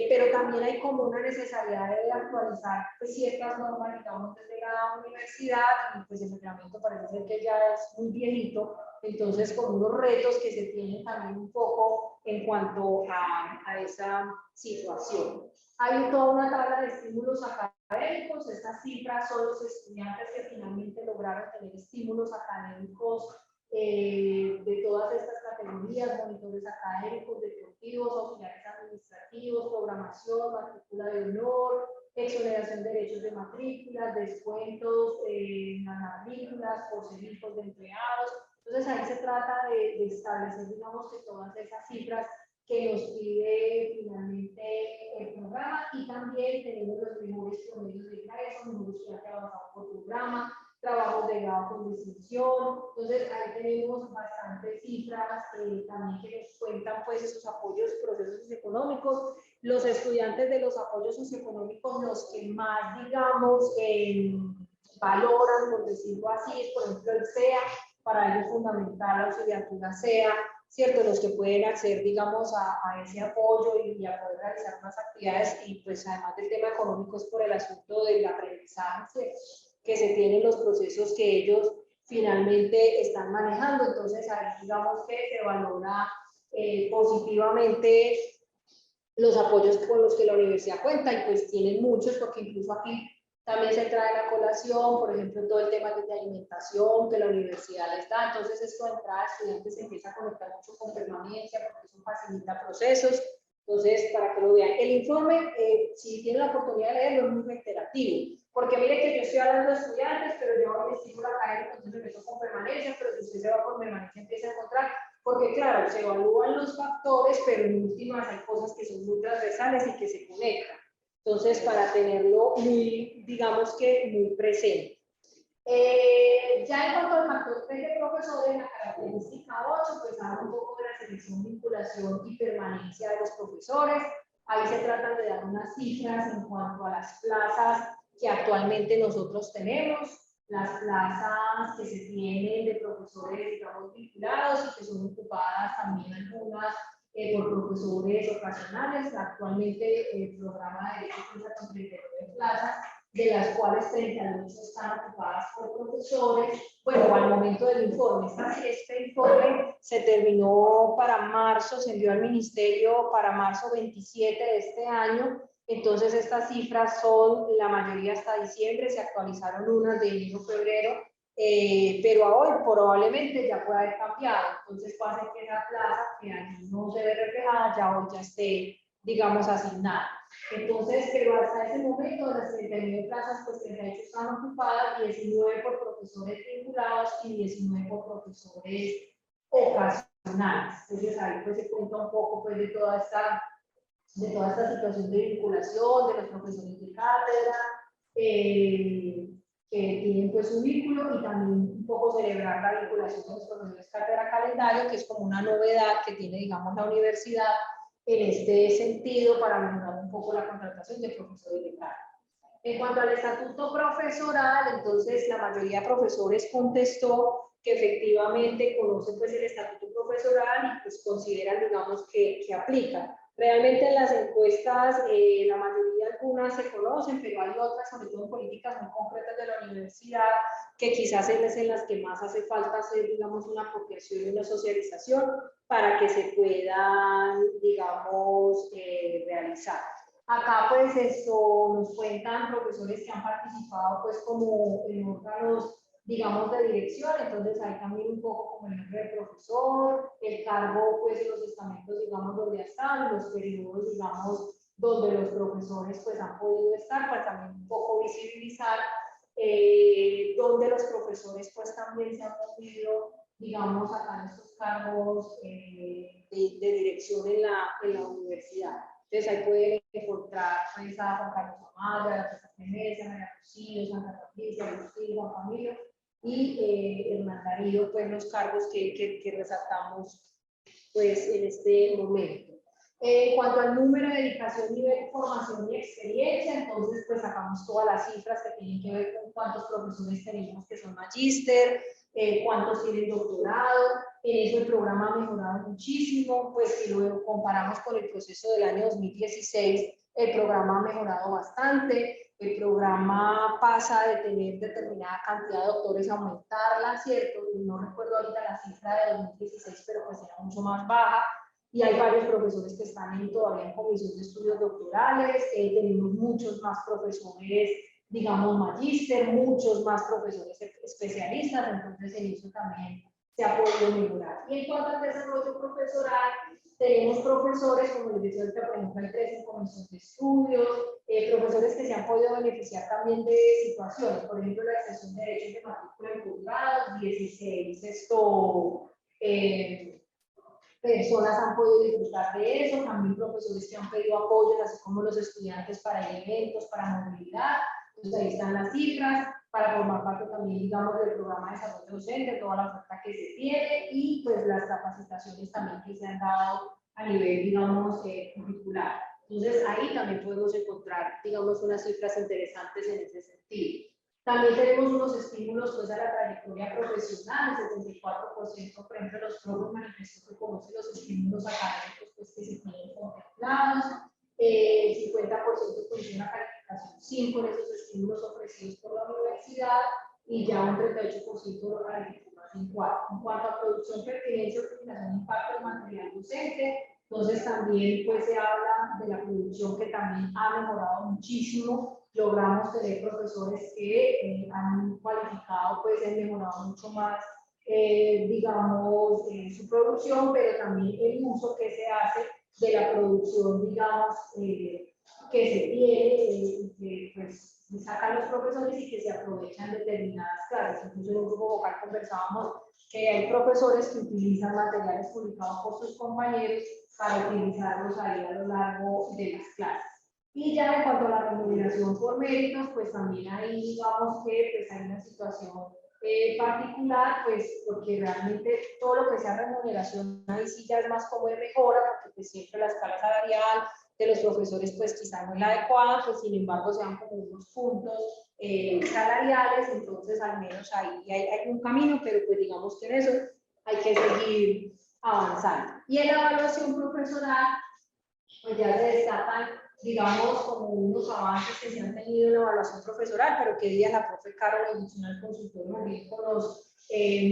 pero también hay como una necesidad de actualizar pues, ciertas normas, digamos, desde la universidad, y pues el reglamento parece ser que ya es muy viejito, entonces con unos retos que se tienen también un poco en cuanto a esa situación. Hay toda una tabla de estímulos académicos. Estas cifras son los estudiantes que finalmente lograron tener estímulos académicos de todas estas categorías: monitores académicos, deportivos, auxiliares administrativos, programación, matrícula de honor, exoneración de derechos de matrículas, descuentos en las matrículas por servicios de empleados. Entonces ahí se trata de establecer, digamos, que todas esas cifras que nos pide finalmente el programa, y también tenemos los mejores promedios de ingresos, mejores estudiantes avanzados por programa, trabajos de grado con distinción. Entonces ahí tenemos bastantes cifras también que nos cuentan pues esos apoyos, procesos socioeconómicos. Los estudiantes de los apoyos socioeconómicos, los que más, digamos, valoran, por decirlo así, es por ejemplo el SEA. Para ellos es fundamental la auxiliatura SEA, ¿cierto? Los que pueden acceder, digamos, a ese apoyo y a poder realizar unas actividades, y pues además del tema económico es por el asunto del aprendizaje que se tienen los procesos que ellos finalmente están manejando. Entonces ahí digamos que se valora positivamente los apoyos con los que la universidad cuenta, y pues tienen muchos, porque incluso aquí también se trae la colación, por ejemplo, todo el tema de alimentación que la universidad les da. Entonces esto de entrada de estudiantes se empieza a conectar mucho con permanencia, porque eso facilita procesos. Entonces, para que lo vean, el informe, si tienen la oportunidad de leerlo, es muy reiterativo, porque mire que yo estoy hablando de estudiantes, pero yo hago mi estímulo académico, entonces empiezo con permanencia, pero si usted se va por permanencia empieza a encontrar, porque claro, se evalúan los factores, pero en últimas hay cosas que son muy transversales y que se conectan. Entonces, para tenerlo muy, digamos que muy presente. Ya en cuanto al factor 3 de profesores, la característica 8, pues habla un poco de la selección, vinculación y permanencia de los profesores. Ahí se trata de dar unas cifras en cuanto a las plazas que actualmente nosotros tenemos, las plazas que se tienen de profesores, digamos, vinculados, y que son ocupadas también algunas por profesores ocasionales. Actualmente el programa de Derecho cuenta con 39 plazas, de las cuales 38 están ocupadas por profesores. Bueno, al momento del informe, este informe se terminó para marzo, se envió al ministerio para marzo 27 de este año. Entonces estas cifras son la mayoría hasta diciembre, se actualizaron unas de enero, febrero, pero a hoy probablemente ya pueda haber cambiado. Entonces puede ser que esa plaza que allí no se ve reflejada ya hoy ya esté, digamos, asignada. Entonces, pero hasta ese momento de las 39 plazas, pues 38 están ocupadas, 19 por profesores vinculados y 19 por profesores ocasionales. Entonces ahí pues se cuenta un poco pues de toda esta situación de vinculación de los profesores de cátedra, que tienen pues su vínculo, y también un poco celebrar la vinculación de los profesores cátedra calendario, que es como una novedad que tiene, digamos, la universidad en este sentido para mejorar un poco la contratación de profesores de cátedra. En cuanto al estatuto profesoral, entonces la mayoría de profesores contestó que efectivamente conocen pues el estatuto profesoral y pues consideran, digamos, que aplica. Realmente en las encuestas, la mayoría, algunas se conocen, pero hay otras, sobre todo en políticas muy concretas de la universidad, que quizás es en las que más hace falta hacer, digamos, una apropiación y una socialización para que se puedan, digamos, realizar. Acá pues esto nos cuentan profesores que han participado pues como en órganos, digamos, de dirección, entonces hay también un poco como el nombre del profesor, el cargo pues en los estamentos, digamos, donde están, los periodos, digamos, donde los profesores pues han podido estar, para también un poco visibilizar donde los profesores pues también se han movido, digamos, acá en estos cargos de dirección en la universidad. Entonces ahí pueden encontrar pues, a Juan Carlos Amaya, a Rosa Clemencia, María Rocío, Santa Patricia, Lucía, Juan Camilo y Hernán Darío, pues los cargos que resaltamos pues en este momento. En cuanto al número de dedicación, nivel, formación y experiencia, entonces pues sacamos todas las cifras que tienen que ver con cuántos profesores tenemos que son magíster, cuántos tienen doctorado. En eso el programa ha mejorado muchísimo, pues si lo comparamos con el proceso del año 2016, el programa ha mejorado bastante. El programa pasa de tener determinada cantidad de doctores a aumentarla, ¿cierto? No recuerdo ahorita la cifra de 2016, pero pues era mucho más baja. Y hay varios profesores que están todavía en comisión de estudios doctorales, tenemos muchos más profesores, digamos, magíster, muchos más profesores especialistas, entonces en eso también se ha podido mejorar. Y en cuanto al desarrollo profesoral, tenemos profesores, como les decía ahorita, por ejemplo, hay 3 en comisión de estudios, profesores que se han podido beneficiar también de situaciones, por ejemplo, la extensión de derechos de matrícula en juzgados, 16 personas han podido disfrutar de eso, también profesores que han pedido apoyos, así como los estudiantes para eventos, para movilidad, entonces ahí están las cifras, para formar parte también, digamos, del programa de desarrollo docente, toda la oferta que se tiene y pues las capacitaciones también que se han dado a nivel, digamos, curricular. Entonces ahí también podemos encontrar, digamos, unas cifras interesantes en ese sentido. También tenemos unos estímulos pues, a la trayectoria profesional, el 74%, por ejemplo, los profes manifestó que conocen los estímulos académicos pues, que se tienen contemplados, el 50% con una calificación 5 en esos estímulos ofrecidos por la universidad y ya un 38% lo calificó más en 4. En cuanto a producción, pertinencia, utilización de impacto del material docente, entonces también pues, se habla de la producción que también ha mejorado muchísimo. Logramos tener profesores que han cualificado, pues han mejorado mucho más, digamos, su producción, pero también el uso que se hace de la producción, digamos, que se tiene, que pues sacan los profesores y que se aprovechan determinadas clases. Incluso en un grupo vocal conversábamos que hay profesores que utilizan materiales publicados por sus compañeros para utilizarlos ahí a lo largo de las clases. Y ya en cuanto a la remuneración por méritos, pues también ahí digamos que pues hay una situación particular, pues porque realmente todo lo que sea remuneración ahí sí ya es más como de mejora, porque pues siempre la escala salarial de los profesores pues quizá no es la adecuada, pues sin embargo se dan como unos puntos salariales, entonces al menos ahí hay un camino, pero pues digamos que en eso hay que seguir avanzando. Y en la evaluación profesoral, pues ya se destacan, digamos, como unos avances que se han tenido en la evaluación profesoral, pero que día la profe Carol, adicional consultor jurídico, nos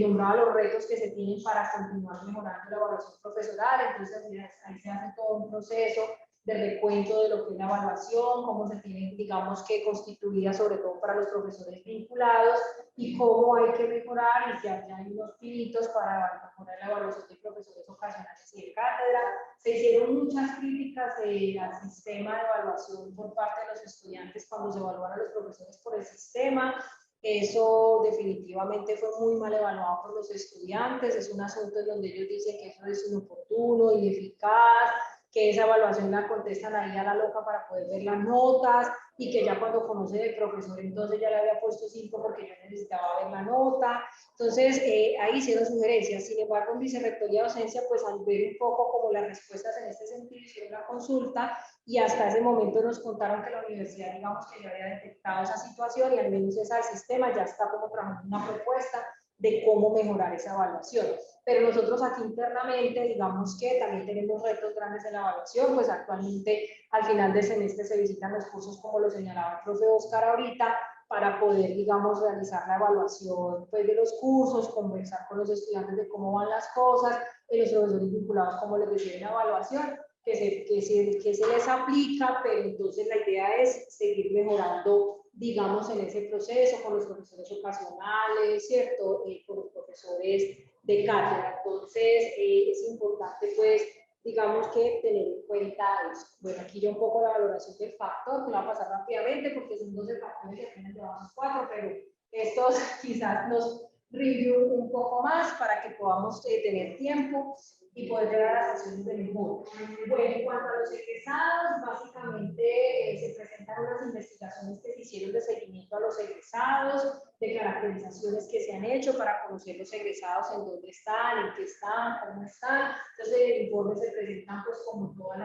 nombraba los retos que se tienen para continuar mejorando la evaluación profesoral. Entonces ahí se hace todo un proceso de recuento de lo que es la evaluación, cómo se tiene, digamos, que constituida sobre todo para los profesores vinculados y cómo hay que mejorar y si hay unos pinitos para mejorar la evaluación de profesores ocasionales y de cátedra. Se hicieron muchas críticas al sistema de evaluación por parte de los estudiantes cuando se evaluaron a los profesores por el sistema. Eso definitivamente fue muy mal evaluado por los estudiantes. Es un asunto en donde ellos dicen que eso es inoportuno, ineficaz, que esa evaluación la contestan ahí a la loca para poder ver las notas y que ya cuando conocen el profesor entonces ya le había puesto 5 porque yo necesitaba ver la nota. Entonces ahí hicieron sugerencias. Sin embargo, en Vicerrectoría de Docencia, pues al ver un poco como las respuestas en este sentido, hicieron la consulta y hasta ese momento nos contaron que la universidad, digamos que ya había detectado esa situación y al menos esa del sistema ya está como trabajando una propuesta de cómo mejorar esa evaluación. Pero nosotros aquí internamente, digamos que también tenemos retos grandes en la evaluación, pues actualmente al final del semestre se visitan los cursos, como lo señalaba el profe Oscar ahorita, para poder, digamos, realizar la evaluación pues, de los cursos, conversar con los estudiantes de cómo van las cosas, los profesores vinculados, como les decía, en la evaluación, que se les aplica, pero entonces la idea es seguir mejorando, digamos, en ese proceso con los profesores ocasionales, ¿cierto? Con los profesores de cátedra. Entonces, es importante, pues, digamos que tener en cuenta eso. Bueno, aquí ya un poco la valoración del factor, que la voy a pasar rápidamente porque son 12 factores y apenas llevamos 4, pero estos quizás nos review un poco más para que podamos tener tiempo y poder llegar a las sesiones de mejor. Bueno, en cuanto a los egresados, básicamente se presentan unas investigaciones que se hicieron de seguimiento a los egresados, de caracterizaciones que se han hecho para conocer los egresados en dónde están, en qué están, cómo están. Entonces, en el informe se presentan pues como todas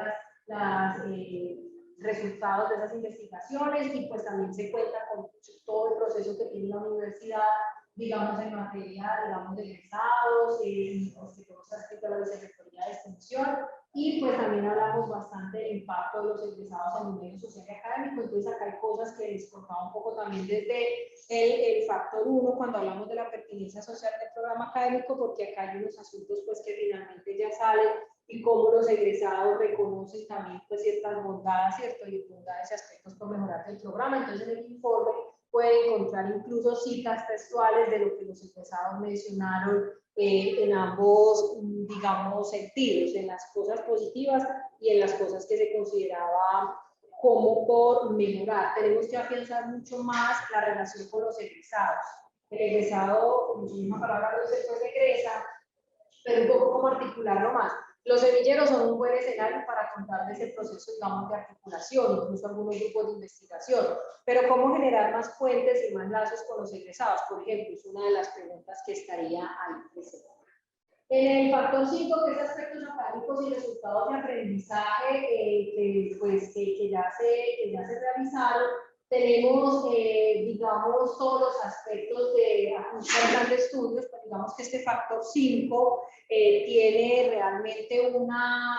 las resultados de esas investigaciones y pues también se cuenta con todo el proceso que tiene la universidad, digamos, en materia, digamos, de egresados, que está escrito a la Vicerrectoría de Extensión, y pues también hablamos bastante del impacto de los egresados en el medio social y académico. Entonces acá hay cosas que les contaba un poco también desde el factor 1 cuando hablamos de la pertinencia social del programa académico, porque acá hay unos asuntos pues que finalmente ya salen y cómo los egresados reconocen también pues ciertas bondades, ¿cierto? Y bondades y aspectos por mejorar el programa. Entonces en el informe pueden encontrar incluso citas textuales de lo que los egresados mencionaron en ambos, digamos, sentidos, en las cosas positivas y en las cosas que se consideraba como por mejorar. Tenemos que afianzar mucho más la relación con los egresados. El egresado, como su misma palabra lo dice, pues egresa, pero un poco como articularlo más. Los semilleros son un buen escenario para contar de ese proceso, digamos, de articulación, incluso algunos grupos de investigación, pero cómo generar más puentes y más lazos con los egresados, por ejemplo, es una de las preguntas que estaría ahí presente. En el factor 5, que es aspectos académicos y resultados de aprendizaje que ya se realizaron, tenemos, digamos, todos los aspectos de un plan de estudios, pues digamos que este factor 5 tiene realmente una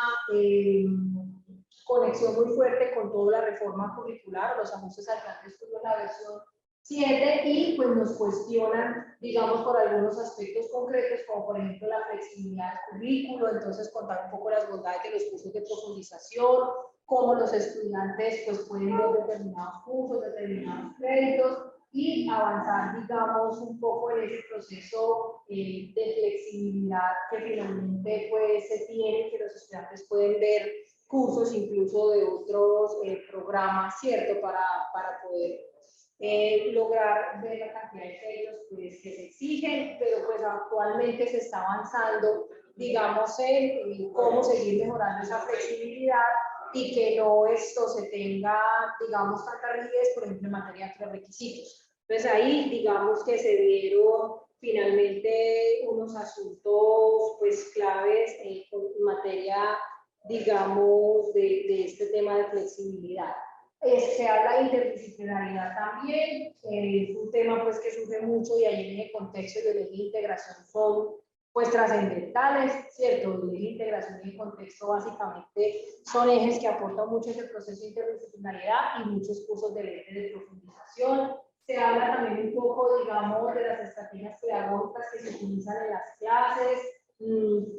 conexión muy fuerte con toda la reforma curricular, los ajustes al plan de estudio en la versión 7, y pues nos cuestionan, digamos, por algunos aspectos concretos, como por ejemplo la flexibilidad del currículo, entonces contar un poco las bondades de los cursos de profundización, cómo los estudiantes pues pueden ver determinados cursos, determinados créditos, y avanzar, digamos, un poco en ese proceso de flexibilidad que finalmente pues se tiene, que los estudiantes pueden ver cursos incluso de otros programas, ¿cierto? Para poder lograr ver la cantidad de créditos pues, que se exigen, pero pues actualmente se está avanzando, digamos, en cómo seguir mejorando esa flexibilidad y que no esto se tenga, digamos, tanta rigidez, por ejemplo, en materia de requisitos. Entonces ahí, digamos que se dieron finalmente unos asuntos pues claves en materia, digamos, de este tema de flexibilidad. Se habla de interdisciplinaridad también, es un tema pues que surge mucho y ahí en el contexto y el eje de integración son pues trascendentales, ¿cierto? El eje de integración y el contexto básicamente son ejes que aportan mucho ese proceso de interdisciplinaridad y muchos cursos de leyes de profundización. Se habla también un poco, digamos, de las estrategias pedagógicas que se utilizan en las clases.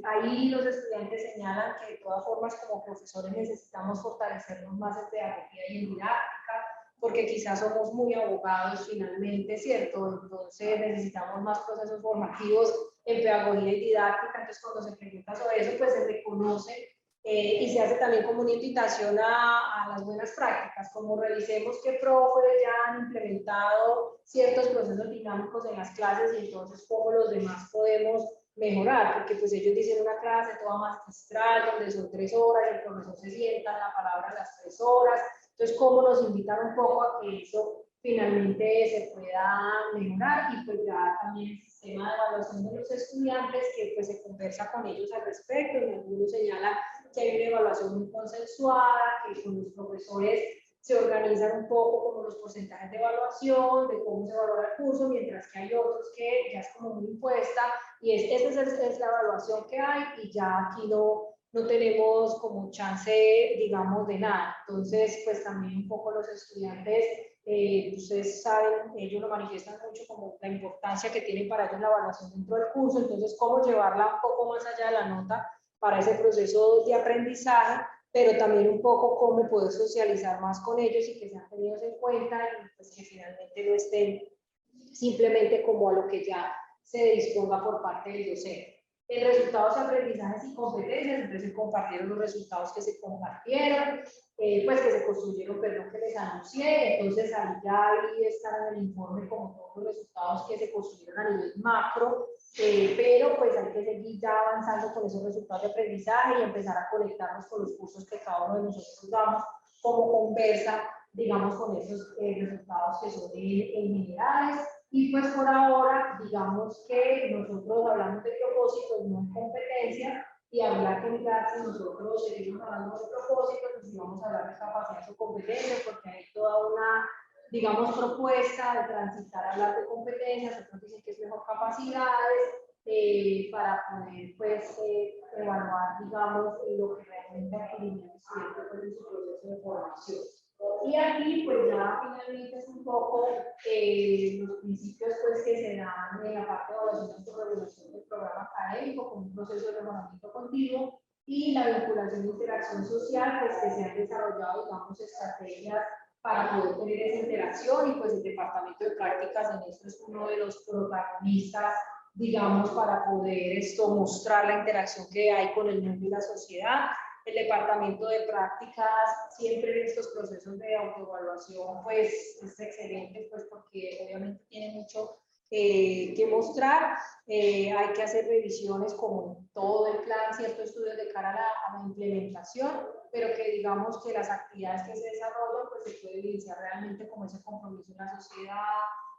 Ahí los estudiantes señalan que de todas formas como profesores necesitamos fortalecernos más en pedagogía y en didáctica, porque quizás somos muy abogados finalmente, ¿cierto? Entonces necesitamos más procesos formativos en pedagogía y didáctica. Entonces cuando se pregunta sobre eso, pues se reconoce y se hace también como una invitación a las buenas prácticas, como revisemos qué profes ya han implementado ciertos procesos dinámicos en las clases y entonces cómo los demás podemos mejorar, porque pues ellos dicen una clase toda magistral, donde son 3 horas, el profesor se sienta en la palabra a las 3 horas, entonces cómo nos invitan un poco a que eso finalmente se pueda mejorar, y pues ya también el sistema de evaluación de los estudiantes, que pues se conversa con ellos al respecto, y algunos señalan que hay una evaluación muy consensuada, que con los profesores se organizan un poco como los porcentajes de evaluación, de cómo se valora el curso, mientras que hay otros que ya es como muy impuesta, y esa es la evaluación que hay, y ya aquí no tenemos como chance, digamos, de nada. Entonces, pues también un poco los estudiantes, ustedes saben, ellos lo manifiestan mucho como la importancia que tiene para ellos la evaluación dentro del curso, entonces cómo llevarla un poco más allá de la nota para ese proceso de aprendizaje, pero también un poco cómo poder socializar más con ellos y que sean tenidos en cuenta y pues que finalmente no estén simplemente como a lo que ya se disponga por parte del docente. En resultados, aprendizajes y competencias, entonces se compartieron los resultados que se compartieron, pues que se construyeron, perdón, que les anuncié, entonces ahí están en el informe como todos los resultados que se construyeron a nivel macro, pero pues hay que seguir ya avanzando con esos resultados de aprendizaje y empezar a conectarnos con los cursos que cada uno de nosotros damos, como conversa, digamos, con esos resultados que son en generales. Y pues por ahora, digamos que nosotros hablamos de propósitos, no de competencia, y habrá que mirar si nosotros seguimos hablando de propósitos, si vamos a hablar de capacidades o competencias, porque hay toda una, digamos, propuesta de transitar a hablar de competencias, otros dicen que es mejor capacidades, para poder, pues, evaluar, digamos, lo que realmente adquirimos el estudiante pues, en su proceso de formación. Y aquí, pues ya finalmente es un poco los principios pues, que se dan en la parte de evaluación y regulación del programa académico con un proceso de mejoramiento continuo y la vinculación e interacción social, pues que se han desarrollado, digamos, estrategias para poder tener esa interacción y pues el departamento de prácticas en esto es uno de los protagonistas, digamos, para poder mostrar la interacción que hay con el mundo y la sociedad. El departamento de prácticas siempre en estos procesos de autoevaluación pues es excelente pues porque obviamente tiene mucho que mostrar, hay que hacer revisiones como en todo el plan, ciertos estudios de cara a la implementación, pero que digamos que las actividades que se desarrollan pues se puede evidenciar realmente como ese compromiso en la sociedad,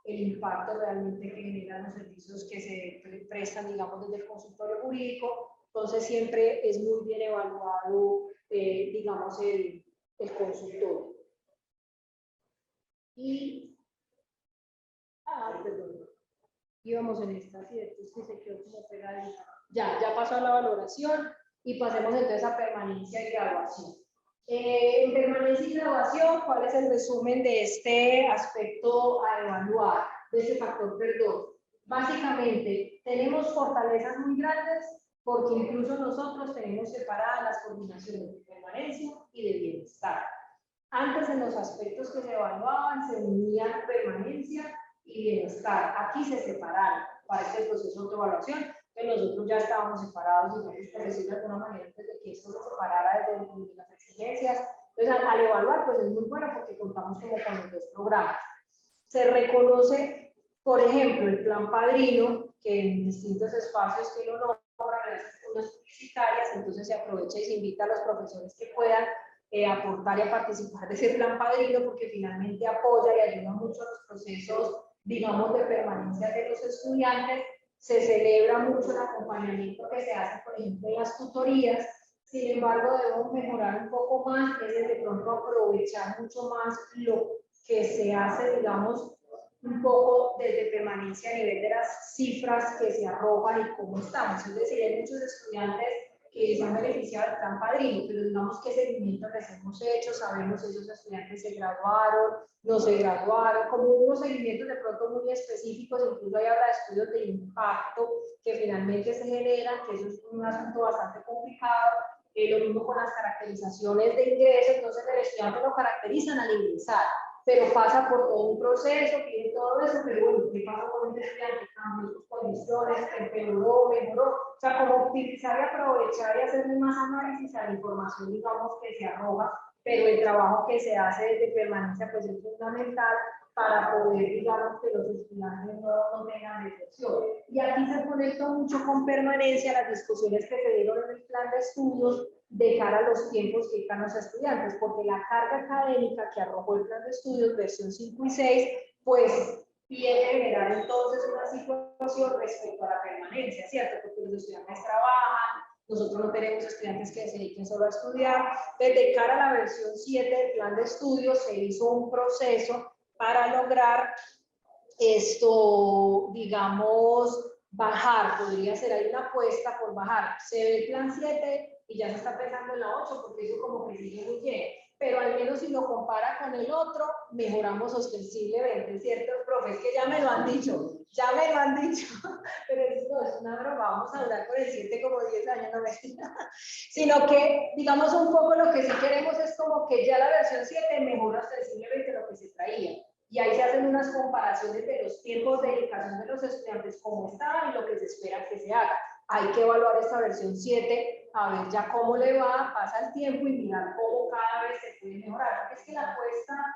el impacto realmente que generan los servicios que se prestan digamos desde el consultorio jurídico. Entonces siempre es muy bien evaluado, digamos, el consultorio. Y, perdón, íbamos en esta, ¿cierto? Es que se quedó como pegadita. Ya pasó a la valoración y pasemos entonces a permanencia y graduación. En permanencia y graduación, ¿cuál es el resumen de este aspecto a evaluar, de ese factor perdón? Básicamente, tenemos fortalezas muy grandes porque incluso nosotros tenemos separadas las coordinaciones de permanencia y de bienestar. Antes en los aspectos que se evaluaban se unían permanencia y bienestar. Aquí se separaron para este proceso de autoevaluación, pero nosotros ya estábamos separados, digamos, por decirlo de alguna manera, desde que esto se separara desde las exigencias. Entonces, al evaluar, pues es muy bueno porque contamos como con los dos programas. Se reconoce, por ejemplo, el plan padrino, que en distintos espacios que lo nombran, unas publicitarias, entonces se aprovecha y se invita a los profesores que puedan aportar y a participar de ese plan padrino, porque finalmente apoya y ayuda mucho a los procesos, digamos, de permanencia de los estudiantes. Se celebra mucho el acompañamiento que se hace, por ejemplo, en las tutorías. Sin embargo, debemos mejorar un poco más, es de pronto aprovechar mucho más lo que se hace, digamos, un poco desde permanencia a nivel de las cifras que se arrojan y cómo estamos. Es decir, hay muchos estudiantes que se han beneficiado del plan padrino, pero digamos qué seguimiento les hemos hecho, sabemos si esos estudiantes se graduaron, no se graduaron, como unos seguimientos de pronto muy específicos, incluso hay ahora estudios de impacto que finalmente se generan, que eso es un asunto bastante complicado. Lo mismo con las caracterizaciones de ingreso, entonces el estudiante lo caracterizan al ingresar, pero pasa por todo un proceso, tiene todo eso, pero bueno, ¿qué pasa con el estudiante? Cambió sus condiciones, empeoró, mejoró, o sea, como utilizar y aprovechar y hacerle más análisis a la información, digamos, que se arroja, pero el trabajo que se hace desde permanencia, pues es fundamental para poder, digamos, que los estudiantes no tengan decepción. Y aquí se conecta mucho con permanencia las discusiones que se dieron en el plan de estudios de cara a los tiempos que dedican los estudiantes, porque la carga académica que arrojó el plan de estudios versión 5 y 6, pues viene a generar entonces una situación respecto a la permanencia, ¿cierto? Porque los estudiantes trabajan, nosotros no tenemos estudiantes que se dediquen solo a estudiar. Desde cara a la versión 7 del plan de estudios se hizo un proceso para lograr esto, digamos, bajar, podría ser, hay una apuesta por bajar. Se ve el plan 7 y ya se está pensando en la 8 porque eso como que sigue muy bien, pero al menos si lo compara con el otro, mejoramos ostensiblemente, ¿cierto, profes? Que ya me lo han dicho, pero esto es una broma, vamos a durar con el 7 como 10 años, no me sino que, digamos, un poco lo que sí queremos es como que ya la versión 7 mejora sensiblemente lo que se traía. Y ahí se hacen unas comparaciones de los tiempos de dedicación de los estudiantes, cómo estaban y lo que se espera que se haga. Hay que evaluar esta versión 7, a ver ya cómo le va, pasa el tiempo y mirar cómo cada vez se puede mejorar. Porque es que la apuesta,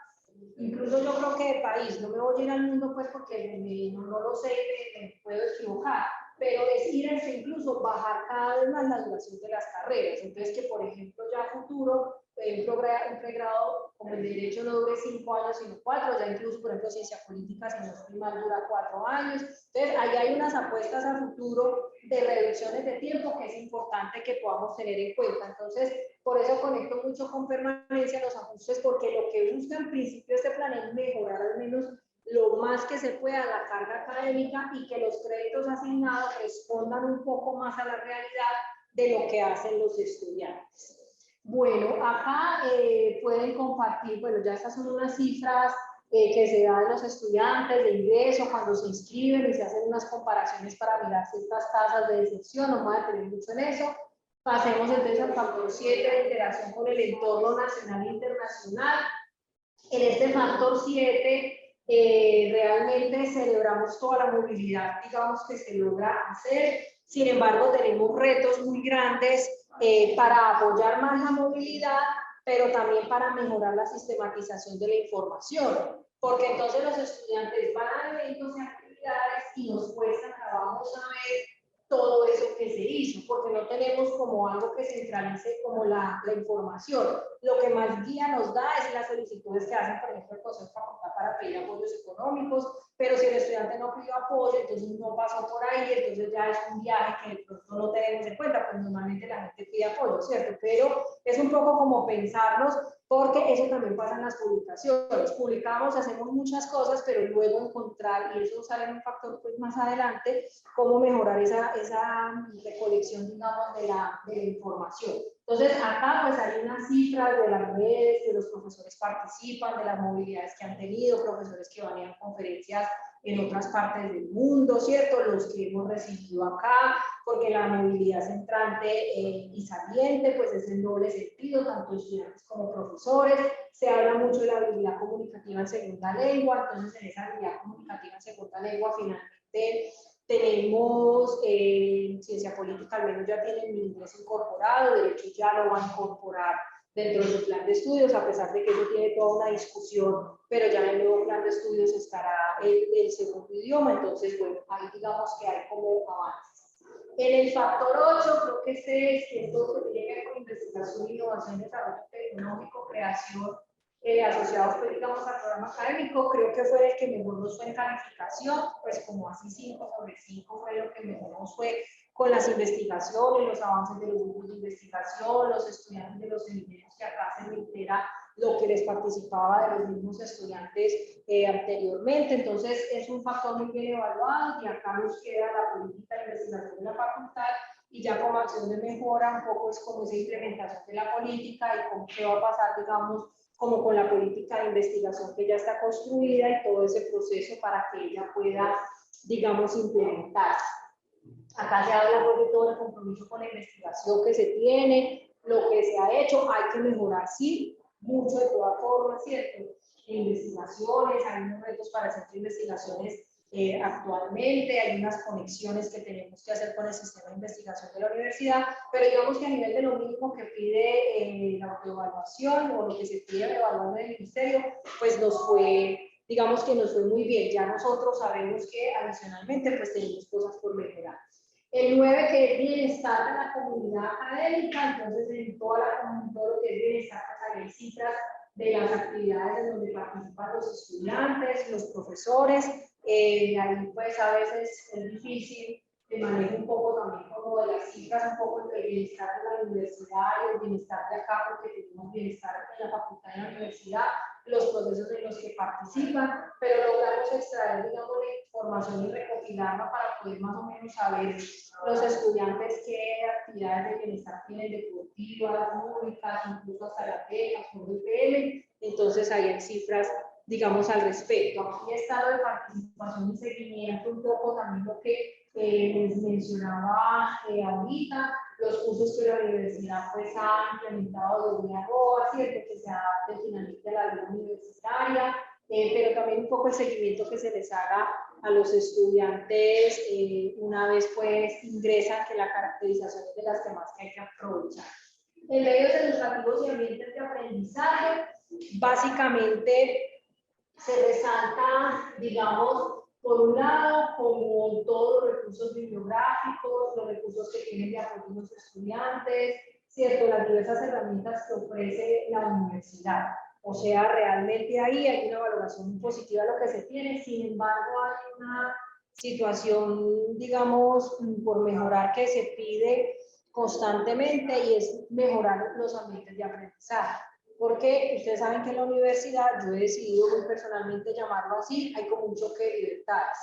incluso yo creo que de país, no me voy a ir al mundo pues porque no lo sé, me puedo equivocar, pero es irse incluso bajar cada vez más la duración de las carreras. Entonces que por ejemplo ya a futuro un pregrado como el de Derecho no dure 5 años sino 4, ya incluso por ejemplo Ciencia Política, si no estoy mal, dura 4 años. Entonces ahí hay unas apuestas a futuro de reducciones de tiempo que es importante que podamos tener en cuenta. Entonces por eso conecto mucho con permanencia los ajustes, porque lo que busca en principio este plan es mejorar al menos lo más que se pueda la carga académica y que los créditos asignados respondan un poco más a la realidad de lo que hacen los estudiantes. Bueno, acá pueden compartir, bueno, ya estas son unas cifras que se dan a los estudiantes de ingreso cuando se inscriben y se hacen unas comparaciones para mirar ciertas tasas de deserción, no me voy a detener mucho en eso. Pasemos entonces al factor 7 de interacción con el entorno nacional e internacional. En este factor 7 realmente celebramos toda la movilidad, digamos, que se logra hacer. Sin embargo, tenemos retos muy grandes para apoyar más la movilidad, pero también para mejorar la sistematización de la información. Porque entonces los estudiantes van a eventos y actividades y nos cuesta trabajo saber todo eso que se hizo, porque no tenemos como algo que centralice como la información. Lo que más guía nos da es las solicitudes que hacen, por ejemplo, el Consejo Facultad para pedir apoyos económicos, pero si el estudiante no pidió apoyo, entonces no pasó por ahí, entonces ya es un viaje que de pronto no tenemos en cuenta, pues normalmente la gente pide apoyo, ¿cierto? Pero es un poco como pensarnos, porque eso también pasa en las publicaciones. Publicamos, hacemos muchas cosas, pero luego encontrar, y eso sale en un factor pues más adelante, cómo mejorar esa recolección, digamos, de la información. Entonces, acá pues hay unas cifras de las redes, que los profesores participan, de las movilidades que han tenido, profesores que van a ir a conferencias en otras partes del mundo, ¿cierto? Los que hemos recibido acá, porque la movilidad centrante y saliente, pues es en doble sentido, tanto estudiantes como profesores. Se habla mucho de la habilidad comunicativa en segunda lengua, entonces en esa habilidad comunicativa en segunda lengua finalmente tenemos ciencia política, al menos ya tienen el inglés incorporado, derecho ya lo va a incorporar dentro de su plan de estudios, a pesar de que eso tiene toda una discusión, pero ya en el nuevo plan de estudios estará el segundo idioma, entonces bueno, ahí digamos que hay como avances. En el factor 8, creo que es todo lo que tiene que ver con investigación, innovación, desarrollo tecnológico, creación, asociados pues, digamos, al programa académico, creo que fue el que mejor nos fue en calificación, pues como así 5 sobre 5 fue lo que mejor nos fue con las investigaciones, los avances de los grupos de investigación, los estudiantes de los seminarios que acá se reitera lo que les participaba de los mismos estudiantes anteriormente. Entonces es un factor muy bien evaluado y acá nos queda la política de investigación de la facultad y ya como acción de mejora un poco es como esa implementación de la política y con qué va a pasar, digamos, como con la política de investigación que ya está construida y todo ese proceso para que ella pueda, digamos, implementarse. Acá se habla de todo el compromiso con la investigación que se tiene, lo que se ha hecho, hay que mejorar, sí, mucho de todas formas, ¿cierto? Investigaciones, hay unos retos para hacer investigaciones actualmente, hay unas conexiones que tenemos que hacer con el sistema de investigación de la universidad, pero digamos que a nivel de lo mínimo que pide la autoevaluación o lo que se pide evaluar del ministerio, pues nos fue, digamos que nos fue muy bien. Ya nosotros sabemos que adicionalmente pues tenemos cosas por mejorar. El 9, que es bienestar de la comunidad académica, entonces en todo lo que es bienestar, pues hay cifras de las actividades en donde participan los estudiantes, los profesores, ahí pues a veces es difícil de manejo un poco también como de las cifras, un poco entre el bienestar de la universidad y el bienestar de acá, porque tenemos bienestar en la facultad y en la universidad, los procesos en los que participan, pero logramos extraer, digamos, la información y recopilarla para poder más o menos saber los estudiantes qué actividades de bienestar tienen, deportivas, públicas, incluso hasta las becas, por UPM, entonces ahí hay cifras, digamos, al respecto. Aquí está lo de participación y seguimiento, un poco también lo que les mencionaba ahorita, los cursos que la universidad pues ha implementado de arroba, ¿cierto? Que se adapte finalmente a la vida universitaria, pero también un poco el seguimiento que se les haga a los estudiantes una vez pues ingresan, que la caracterización es de las temas que hay que aprovechar. En medios educativos y ambientes de aprendizaje, básicamente se resalta, digamos, por un lado, como todos los recursos bibliográficos, los recursos que tienen de apoyo los estudiantes, ¿cierto? Las diversas herramientas que ofrece la universidad. O sea, realmente ahí hay una valoración muy positiva de lo que se tiene, sin embargo, hay una situación, digamos, por mejorar que se pide constantemente y es mejorar los ambientes de aprendizaje. Porque ustedes saben que en la universidad, yo he decidido muy personalmente llamarlo así, hay como un choque de libertades.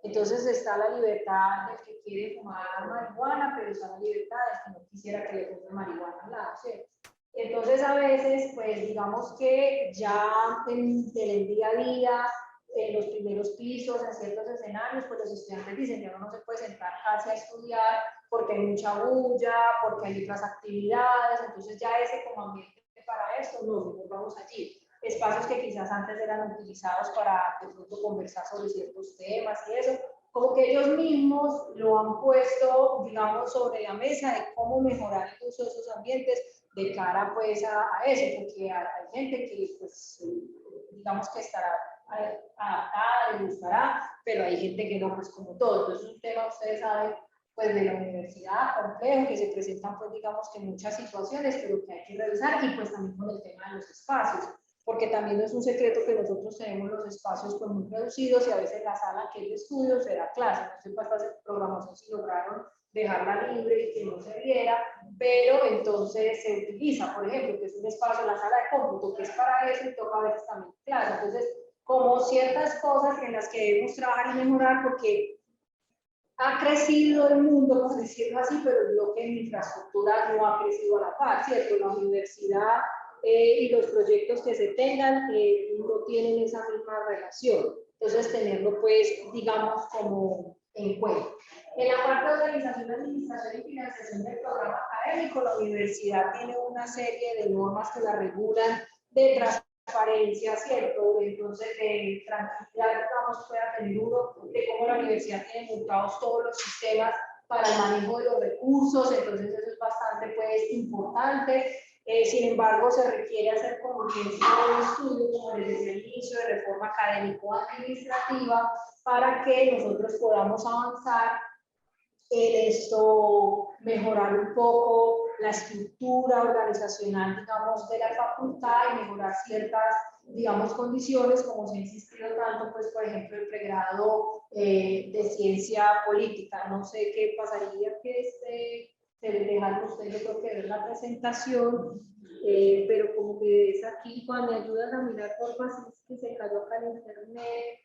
Entonces está la libertad del que quiere fumar marihuana, pero está la libertad del que no quisiera que le fume marihuana al lado, ¿cierto? Entonces a veces, pues digamos que ya en el día a día, en los primeros pisos, en ciertos escenarios, pues los estudiantes dicen que uno no se puede sentar casi a estudiar porque hay mucha bulla, porque hay otras actividades, entonces ya ese como ambiente para esto, no vamos allí. Espacios que quizás antes eran utilizados para de pronto conversar sobre ciertos temas y eso, como que ellos mismos lo han puesto, digamos, sobre la mesa de cómo mejorar el uso de esos ambientes de cara pues a eso, porque hay gente que pues digamos que estará adaptada, le gustará, pero hay gente que no, pues como todo. Entonces es un tema, ustedes saben, pues de la universidad, complejo, que se presentan pues digamos que muchas situaciones, pero que hay que revisar, y pues también con el tema de los espacios, porque también no es un secreto que nosotros tenemos los espacios pues muy reducidos y a veces la sala que es de estudio será clase, no sé cuántas programaciones si lograron dejarla libre y que no se viera, pero entonces se utiliza, por ejemplo, que es un espacio, la sala de cómputo, que es para eso y toca a veces también clase, entonces como ciertas cosas en las que debemos trabajar y mejorar, porque ha crecido el mundo, por decirlo así, pero el bloque en infraestructura no ha crecido a la par, ¿cierto? La universidad y los proyectos que se tengan no tienen esa misma relación. Entonces, tenerlo, pues, digamos, como en cuenta. En la parte de organización, administración y financiación del programa académico, la universidad tiene una serie de normas que la regulan de transparencia, ¿cierto? Entonces, de tranquilidad, digamos, pueda tener uno de cómo la universidad tiene montados todos los sistemas para el manejo de los recursos, entonces eso es bastante, pues, importante. Sin embargo, se requiere hacer como un estudio, como les decía al inicio, de reforma académico-administrativa para que nosotros podamos avanzar en esto, mejorar un poco la estructura organizacional, digamos, de la facultad y mejorar ciertas, digamos, condiciones, como se ha insistido tanto, pues, por ejemplo, el pregrado de ciencia política. No sé qué pasaría que se les deja a ustedes, yo creo que ver la presentación, pero como que es aquí, cuando me ayudas a mirar, por favor, si es que se cayó acá en internet,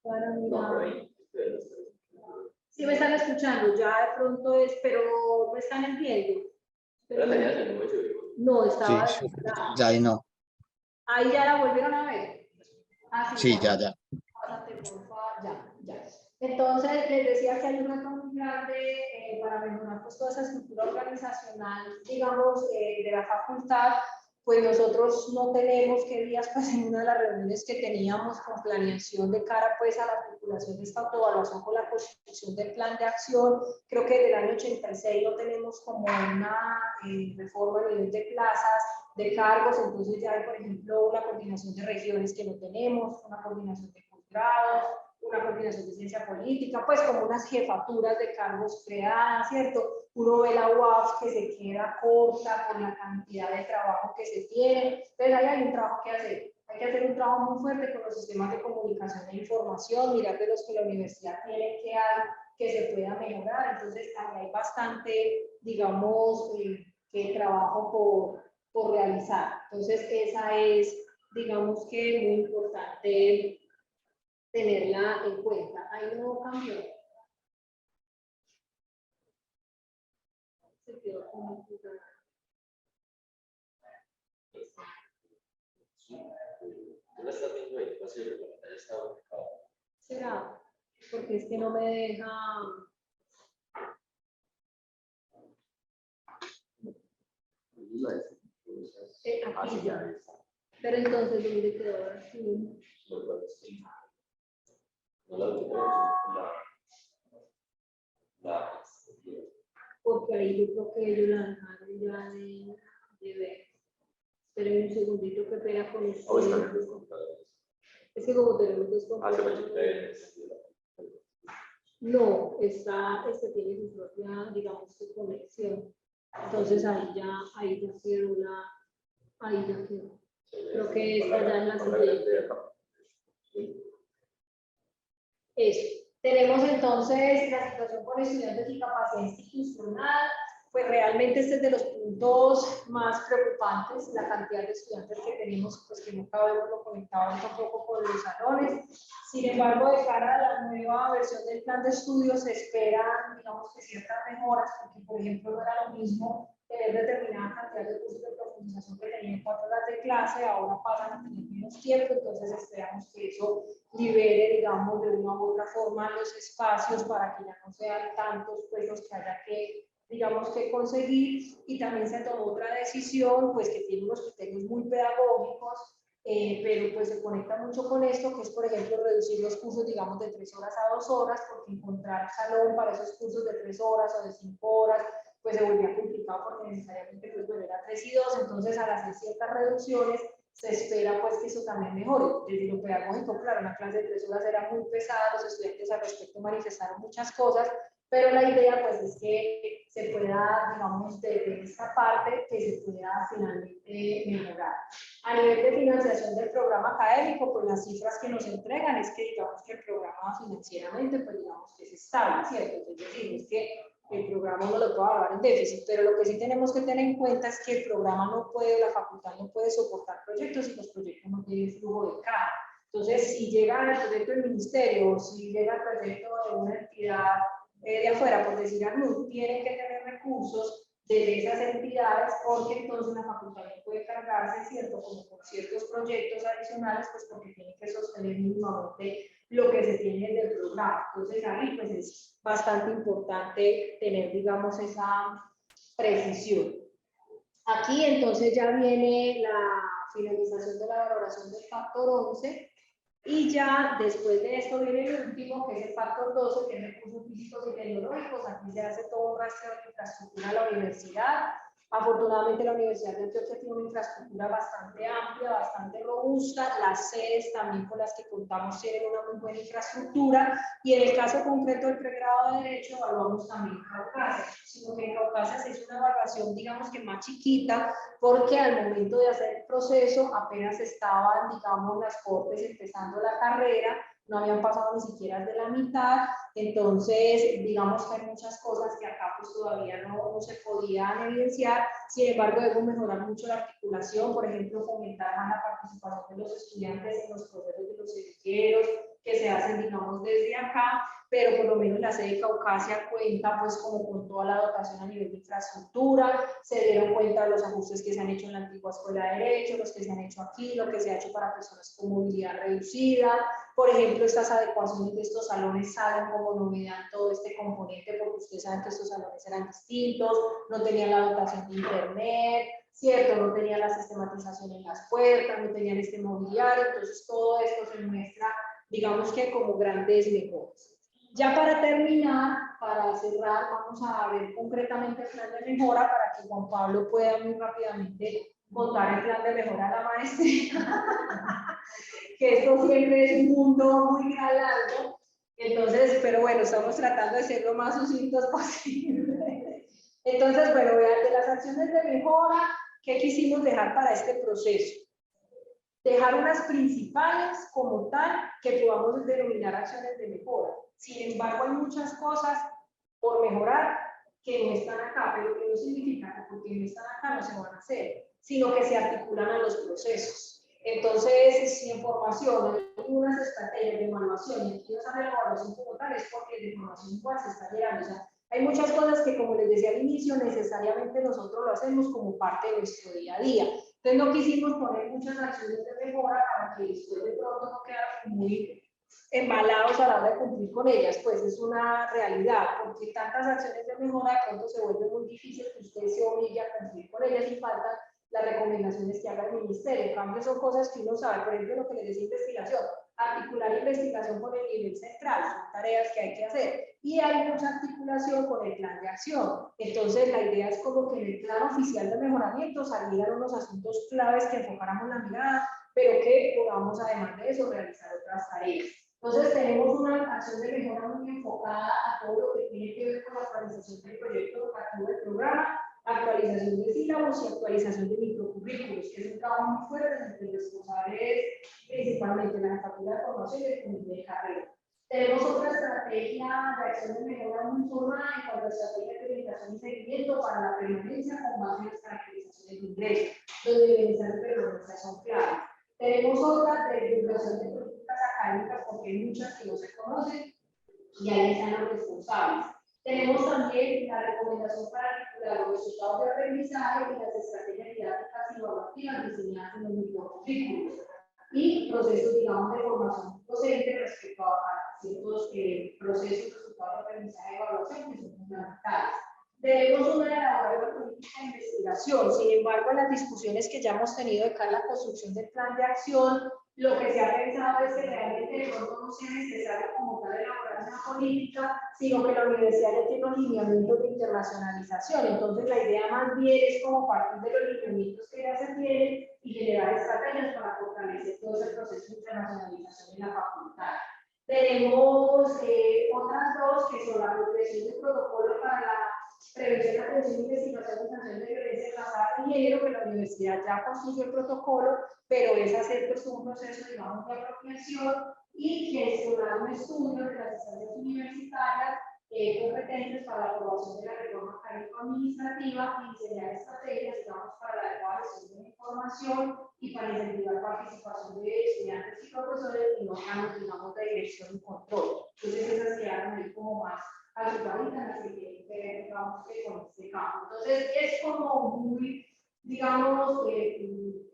para mirar. Sí me están escuchando, ya de pronto es, pero me están enviando. Pero no, estaba Sí, ya ahí no. ahí ya la volvieron a ver. Ah, Sí, ya. Pásate, por favor, ya. Entonces, les decía que hay un reto muy grande para mejorar pues, toda esa estructura organizacional, digamos, de la facultad. Pues nosotros no tenemos, qué días, pues en una de las reuniones que teníamos con planeación de cara pues a la articulación de esta autoevaluación con la constitución del plan de acción, creo que desde el año 86 no tenemos como una reforma a nivel de plazas, de cargos, entonces ya hay, por ejemplo, una coordinación de regiones que no tenemos, una coordinación de posgrados, una coordinación de ciencia política, pues como unas jefaturas de cargos creadas, ¿cierto? Uno ve la UAF que se queda corta por la cantidad de trabajo que se tiene, entonces ahí hay un trabajo que hacer. Hay que hacer un trabajo muy fuerte con los sistemas de comunicación e información, mirar de los que la universidad tiene que hay que se pueda mejorar, entonces ahí hay bastante, digamos, que trabajo por realizar. Entonces esa es, digamos que muy importante tenerla en cuenta. Ahí no cambió. Se quedó como Tú la estás viendo ahí, pues sí, la pantalla está ubicada. ¿será? porque es que no me deja. Aquí ya. Pero entonces, ¿dónde quedó así? Porque ahí yo creo que ellos la dejaron ya de ver. Esperen un segundito, que pena con ustedes. Es que como tenemos dos computadores. No, este tiene su propia, digamos, su conexión. Entonces ahí ya quedó ahí ya quedó. Creo que esta ya es la siguiente. Eso. Tenemos entonces la situación con estudiantes y capacidad institucional. Pues realmente este es de los puntos más preocupantes, la cantidad de estudiantes que tenemos, pues que no cabemos lo conectados tampoco con los salones. Sin embargo, de cara a la nueva versión del plan de estudios se esperan, digamos, que ciertas mejoras, porque por ejemplo no era lo mismo tener determinada cantidad de cursos de profundización que tenían 4 horas de clase, ahora pasan a tener menos tiempo, entonces esperamos que eso libere, digamos, de una u otra forma los espacios para que ya no sean tantos pues los que haya que, digamos, que conseguir. Y también se tomó otra decisión, pues que tiene unos criterios muy pedagógicos, pero pues se conecta mucho con esto, que es por ejemplo reducir los cursos, digamos, de 3 horas a 2 horas, porque encontrar salón para esos cursos de 3 horas o de 5 horas, pues se volvía complicado porque necesariamente pues bueno, era 3 y 2, entonces al hacer ciertas reducciones se espera pues que eso también mejore. Desde lo pedagógico, claro, una clase de 3 horas era muy pesada, los estudiantes al respecto manifestaron muchas cosas, pero la idea pues es que se pueda, digamos, de esta parte, que se pueda finalmente mejorar. A nivel de financiación del programa académico, pues las cifras que nos entregan es que digamos que el programa financieramente, pues digamos que es estable, ¿cierto? Es decir, es que el programa no lo puede evaluar en déficit, pero lo que sí tenemos que tener en cuenta es que el programa no puede, la facultad no puede soportar proyectos y los proyectos no tienen flujo de caja. Entonces, si llega el proyecto del ministerio o si llega el proyecto de una entidad de afuera, por decir algo, tienen que tener recursos de esas entidades, porque entonces la facultad no puede cargarse, ¿cierto? Como con ciertos proyectos adicionales, pues porque tiene que sostener mínimamente lo que se tiene del programa. Entonces ahí pues es bastante importante tener, digamos, esa precisión. Aquí entonces ya viene la finalización de la valoración del factor 11, y ya después de esto viene el último, que es el factor 12, que es recursos físicos y tecnológicos. Aquí se hace todo un rastreo de infraestructura a la universidad. Afortunadamente la Universidad de Antioquia tiene una infraestructura bastante amplia, bastante robusta. Las sedes también con las que contamos tienen una muy buena infraestructura, y en el caso concreto del pregrado de Derecho evaluamos también Caucasia, sino que en Caucasia se hizo una evaluación, digamos que más chiquita, porque al momento de hacer el proceso apenas estaban, digamos, las cortes empezando la carrera, no habían pasado ni siquiera de la mitad, entonces digamos que hay muchas cosas que acá pues todavía no se podían evidenciar. Sin embargo, debemos mejorar mucho la articulación, por ejemplo, fomentar más la participación de los estudiantes en los procesos de los semilleros que se hacen, digamos, desde acá, pero por lo menos la sede de Caucasia cuenta pues como con toda la dotación a nivel de infraestructura. Se dieron cuenta de los ajustes que se han hecho en la antigua Escuela de Derecho, los que se han hecho aquí, lo que se ha hecho para personas con movilidad reducida. Por ejemplo, estas adecuaciones de estos salones salen como novedad todo este componente, porque ustedes saben que estos salones eran distintos, no tenían la dotación de internet, ¿cierto? No tenían la sistematización en las puertas, no tenían este mobiliario, entonces todo esto se muestra, digamos que como grandes mejoras. Ya para terminar, para cerrar, vamos a ver concretamente el plan de mejora para que Juan Pablo pueda muy rápidamente contar el plan de mejora a la maestría, que esto siempre es un mundo muy largo, entonces, pero bueno, estamos tratando de ser lo más sucintos posible. Entonces, bueno, vean, de las acciones de mejora, ¿qué quisimos dejar para este proceso? Dejar unas principales como tal que podamos denominar acciones de mejora. Sin embargo, hay muchas cosas por mejorar que no están acá, pero que no significa que porque no están acá no se van a hacer, sino que se articulan a los procesos. Entonces, si en formación hay unas estrategias de evaluación y aquí no sale la evaluación como tal, es porque de formación igual se está llegando. O sea, hay muchas cosas que, como les decía al inicio, necesariamente nosotros lo hacemos como parte de nuestro día a día. Entonces, no quisimos poner muchas acciones de mejora para que después de pronto no quedara muy embalados a la hora de cumplir con ellas, pues es una realidad, porque tantas acciones de mejora de pronto se vuelve muy difícil que usted se obligue a cumplir con ellas y faltan las recomendaciones que haga el ministerio. En cambio, son cosas que uno sabe, por ejemplo, lo que le decía investigación, articular investigación con el nivel central, son tareas que hay que hacer, y hay mucha articulación con el plan de acción. Entonces, la idea es como que en el plan oficial de mejoramiento salieran unos asuntos claves que enfocáramos la mirada, pero que podamos, además de eso, realizar otras tareas. Entonces, tenemos una acción de mejora muy enfocada a todo lo que tiene que ver con la actualización del proyecto educativo del programa, actualización de sílabos y actualización de microcurrículos, que es un trabajo muy fuerte entre responsables, principalmente la jefatura de formación y el comité de carrera. Tenemos otra estrategia de acción de mejora muy formada en cuanto a estrategia de implementación y seguimiento para la permanencia con base en las caracterizaciones de ingreso, donde bienestar y permanencia son claves. Tenemos otra de divulgación de políticas académicas, porque hay muchas que no se conocen y ahí están los responsables. Tenemos también la recomendación para articular los resultados de aprendizaje y las estrategias didácticas y evaluativas diseñadas en los microcurrículos y procesos, digamos, de formación docente respecto a ciertos procesos, resultados de aprendizaje y evaluación que son fundamentales. Debemos elaborar una política de investigación. Sin embargo, en las discusiones que ya hemos tenido de cara a la construcción del plan de acción, lo que se ha pensado es que realmente de pronto no sea necesario como tal elaborar una política, sino que la universidad ya tiene un lineamiento de internacionalización. Entonces, la idea más bien es como partir de los lineamientos que ya se tienen y generar estrategias para fortalecer todo ese proceso de internacionalización en la facultad. Tenemos otras dos que son la progresión del protocolo para la prevención, atención, investigación y sanción de violencia basada en género, que la universidad ya construyó el protocolo, pero es hacer pues, un proceso, digamos, de apropiación y gestionar un estudio de las instancias universitarias competentes para la aprobación de la reforma académica administrativa y diseñar estrategias, digamos, para la adecuada gestión de la información y para incentivar participación de estudiantes y profesores en órganos, digamos, de dirección y control. Entonces, esas quedaron ahí como más agrupadas en las que tienen que ver, digamos, con este campo. Entonces, es como muy, digamos,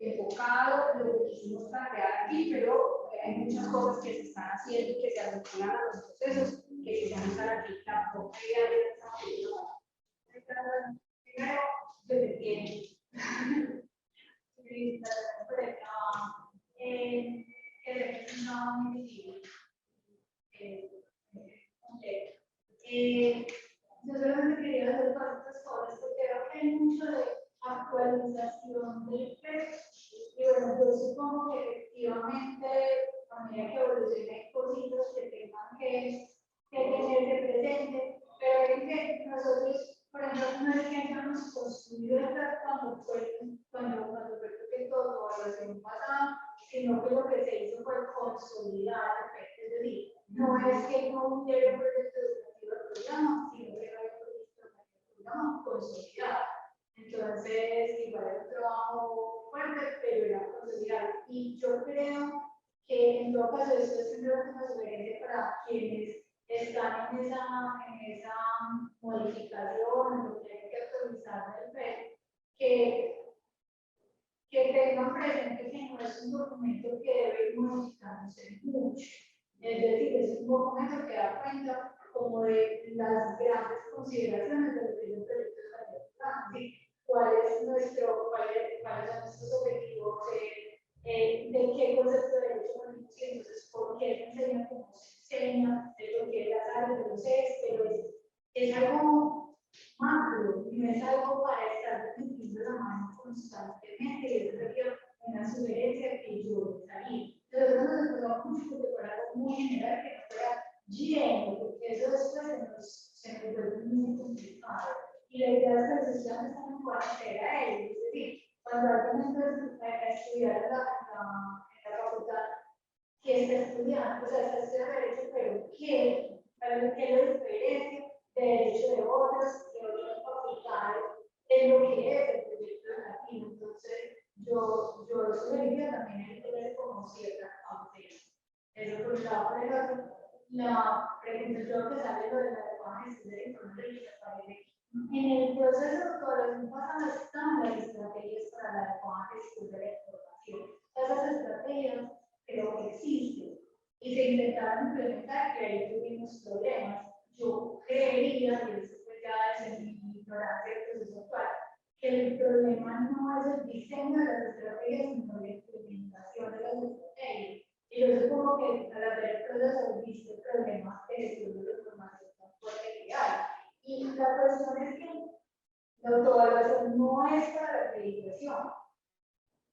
enfocado lo que quisimos plantear aquí, pero hay muchas cosas que se están haciendo y que se articulan a los procesos que quizás están aquí la propia de esta primero, yo te entiendo. Yo solamente quería hacer otras cosas porque creo que hay mucho de actualización del PEP y bueno, yo supongo que efectivamente a medida que evolucione cositas que tengan que tenerse presente, pero es que nosotros, por ejemplo, no es que hayamos construido el PEP cuando fue que todo la evaluación pasada, sino que lo que se hizo fue consolidar el PEP, es decir, no es que no hubiera un proyecto educativo del programa, sino que hay un proyecto educativo del programa consolidado. Entonces, igual es un trabajo fuerte, pero era consolidado. Y yo creo que en todo caso, esto es simplemente una sugerencia para quienes están en esa modificación, en lo que hay que actualizar del PEP, que tengan presente que no es un documento que debe ir modificándose mucho. Es decir, es un documento que da cuenta como de las grandes consideraciones de lo que es el proyecto educativo. ¿Cuáles son nuestros objetivos? ¿De qué concepto de derecho humanista? Entonces, ¿por qué se enseña como se enseña? De lo que las áreas de los pero es algo macro, y no es algo para estar discutiendo la mano constantemente, y eso sería una sugerencia que yo salí. Entonces, no nos acordamos mucho porque fuera algo muy general, que no fuera lleno, porque eso después se nos vuelve muy complicado. Y la idea es que los estudiantes también puedan acceder a ello, es decir, cuando alguien entra a estudiar en la facultad, que está estudiando, o sea, está estudiando derecho, pero ¿qué? ¿Para qué lo diferencia de derecho de otras facultades en lo que es el proyecto educativo? Entonces, yo sugeriría también hay que tener como cierta cautela. Eso por un lado. Por ejemplo, la presentación que sale de la adecuada gestión de la información en el proceso de evaluación pasan están las estrategias para la adecuada gestión de la información. Esas estrategias creo que existen. y se intentaron implementar, que ahí tuvimos problemas. Yo creería, y eso pues ya es en mi ignorancia del proceso actual, que el problema no es el diseño de las estrategias, sino la implementación de las estrategias. Y yo supongo que al haber el proceso viste problemas de gestión de la información tan fuerte que hay. Y la cuestión es que la autoevaluación no es para la acreditación.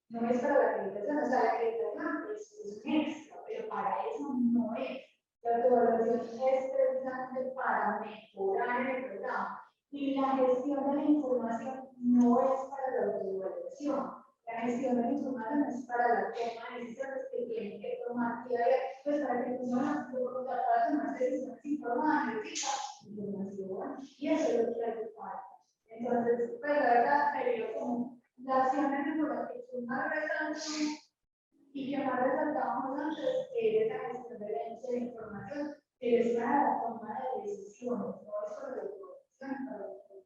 No es para la acreditación, o sea, la acreditación es un extra, pero para eso no es. La autoevaluación es precisamente para mejorar el programa. Y la gestión de la información no es para la autoevaluación. La gestión de la información es para la toma de decisiones que tienen que tomar diaria, pues para que personas puedan tomar decisiones informadas, información, y eso es lo que hace falta. Entonces, pues la verdad, sería como la acción de que más resalto y que más resaltábamos antes es la gestión de la información, que es para la toma de decisiones, no es sobre la información.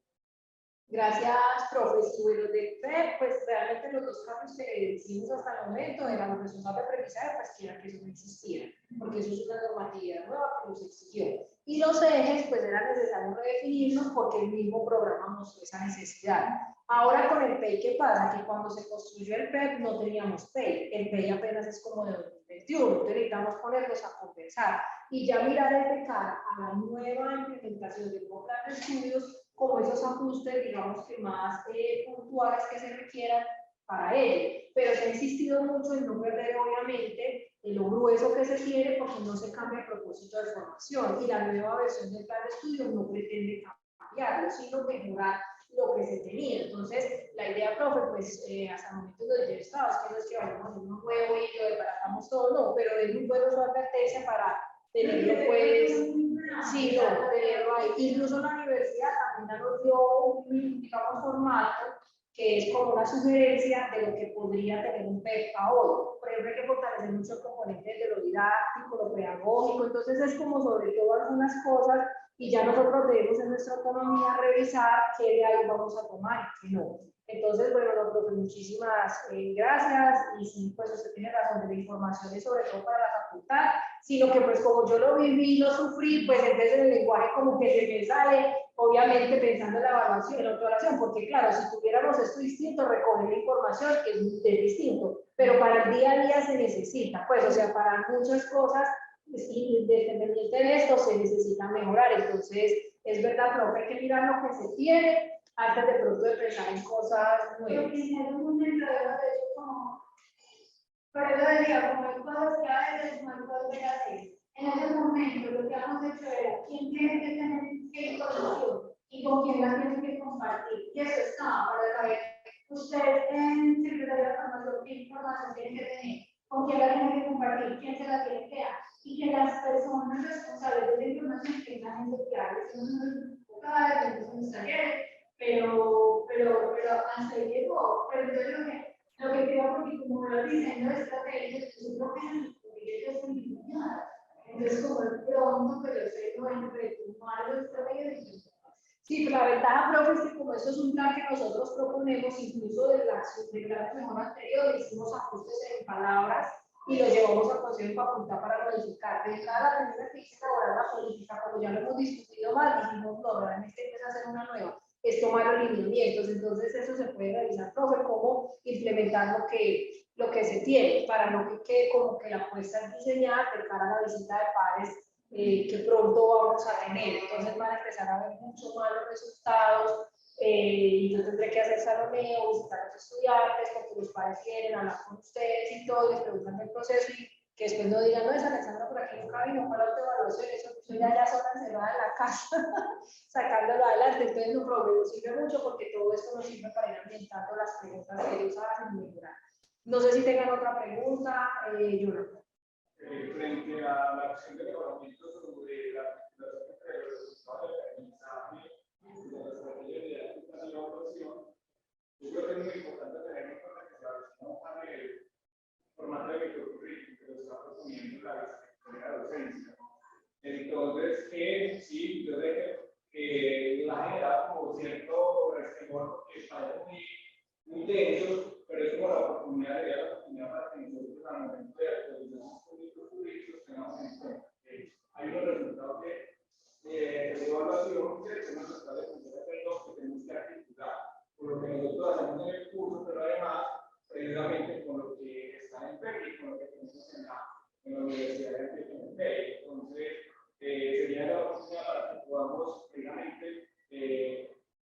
Gracias, profe. Y bueno, de FED, pues realmente los dos cambios que hicimos hasta el momento eran los resultados de aprendizaje, pues que era que eso no existiera, porque eso es una normatividad nueva que nos exigió. Y los ejes, pues era necesario redefinirlos porque el mismo programa mostró esa necesidad. Ahora con el PEI, ¿qué pasa? Que cuando se construyó el PEP no teníamos PEI. El PEI apenas es como de 2021, entonces necesitamos ponerlos a compensar. Y ya mirar desde cara a la nueva implementación del nuevo plan de estudios, como esos ajustes, digamos que más puntuales que se requieran para ello. Pero se ha insistido mucho en no perder, obviamente, lo grueso que se tiene porque no se cambia el propósito de formación y la nueva versión del plan de estudios no pretende cambiarlo, sino mejorar lo que se tenía. Entonces, la idea, profe, pues hasta el momento donde yo estaba, es que no es que vayamos a hacer un nuevo y lo desbaratamos todo, no, pero es muy bueno su advertencia para tenerlo, pues, sí, no, tenerlo ahí. Incluso la universidad también nos dio un, digamos, formato que es como una sugerencia de lo que podría tener un PEP hoy. Por ejemplo, hay que fortalecer muchos componentes de lo didáctico, lo pedagógico, entonces es como sobre todo algunas cosas y ya nosotros debemos en nuestra autonomía revisar qué de ahí vamos a tomar y qué no. Entonces, bueno, no, profe, muchísimas gracias y sí, pues usted tiene razón de la información y sobre todo para la facultad, sino que pues como yo lo viví, lo sufrí, pues entonces el lenguaje como que se me sale, obviamente pensando en la evaluación, en la autoevaluación, porque claro, si tuviéramos esto distinto, recoger la información es distinto, pero para el día a día se necesita, pues o sea, para muchas cosas, independientemente de esto, se necesita mejorar, entonces es verdad, profe, hay que mirar lo que se tiene antes de pronto de pensar en cosas nuevas. Porque en algún momento, de hecho, como, pero yo decía, como hay cosas que a veces no hay cosas que hacer. En ese momento, lo que hemos hecho era, ¿quién tiene que tener qué información? Y con quién la tiene que compartir. Y eso está para saber, usted en Secretaría de Formación, ¿qué información tiene que tener? ¿Con quién la tiene que compartir? ¿Quién se la tiene que dar? Y que las personas responsables de la información tengan ese claro. Eso no es cada vez, en los talleres, pero hasta ahí llegó. Pero yo lo que creo, porque como lo diseño de estrategias, yo creo que es muy lineal. Entonces, como el pronto, pero sé no entre tomar las estrategias y sí, pero la ventaja, profe, es que como esto es un plan que nosotros proponemos, incluso de la reunión anterior, hicimos ajustes en palabras y lo llevamos a Consejo de Facultad para modificar. De entrada, la primera que hice elaborar la política, cuando ya lo hemos discutido más, dijimos, no, realmente empieza a hacer una nueva, es tomar los lineamientos, entonces eso se puede realizar, profe, cómo implementar lo que se tiene, para no que quede como que la apuesta es diseñada de cara a la visita de pares que pronto vamos a tener. Entonces van a empezar a ver mucho más los resultados y yo tendré que hacer saloneo, visitar a los estudiantes porque los padres quieren hablar con ustedes y todo, les preguntan del proceso y que después no digan, no, es Alexandra por aquí nunca vino para la autoevaluación, eso ya sola encerrada en la casa, sacándolo adelante. Entonces, no, profe, nos sirve mucho porque todo esto nos sirve para ir ambientando las preguntas que ellos hacen y mejorar. No sé si tengan otra pregunta, Jonathan. Frente a la acción de evaluamiento sobre la articulación entre los resultados del aprendizaje y las estrategias de didáctica y evaluación, yo creo que es muy importante tener en cuenta que se avecina el formato de microcurrículo que lo está proponiendo la Secretaría de Docencia. Entonces, sí, yo creo que ha generado como cierto resquemor porque parece muy denso, pero es como la oportunidad de dar la oportunidad para que nosotros al momento de actualizar nuestros currículos tengamos articulación, ¿cierto? Una central de función de acuerdo que tenemos que articular con lo que nosotros hacemos en el curso, pero además, precisamente con lo que está en PEC y con lo que tenemos en la Universidad de PEC. Entonces, sería la oportunidad para que podamos, precisamente,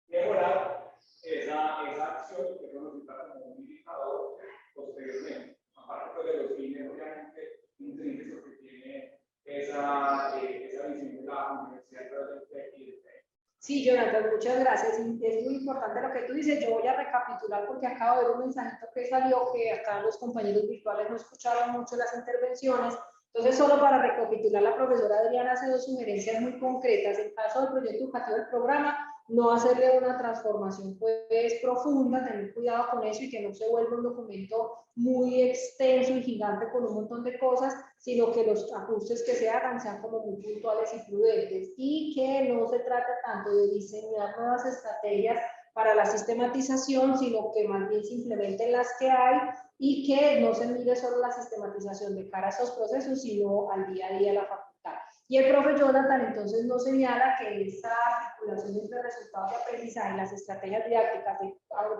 mejorar esa acción que podemos utilizar como un indicador posteriormente. Aparte pues, de los fines, obviamente, intrínsecos que tiene esa visión de la Universidad de PEC y de PEC. Sí, Jonathan, muchas gracias. Y es muy importante lo que tú dices. Yo voy a recapitular porque acabo de ver un mensajito que salió que acá los compañeros virtuales no escucharon mucho las intervenciones. Entonces, solo para recapitular, la profesora Adriana hace dos sugerencias muy concretas. En caso del proyecto educativo del programa, no hacerle una transformación pues profunda, tener cuidado con eso y que no se vuelva un documento muy extenso y gigante con un montón de cosas, sino que los ajustes que se hagan sean como muy puntuales y prudentes y que no se trate tanto de diseñar nuevas estrategias para la sistematización, sino que más bien se implementen las que hay y que no se mire solo la sistematización de cara a esos procesos, sino al día a día de la facultad. Y el profe Jonathan entonces nos señala que esta articulación entre resultados de aprendizaje y las estrategias didácticas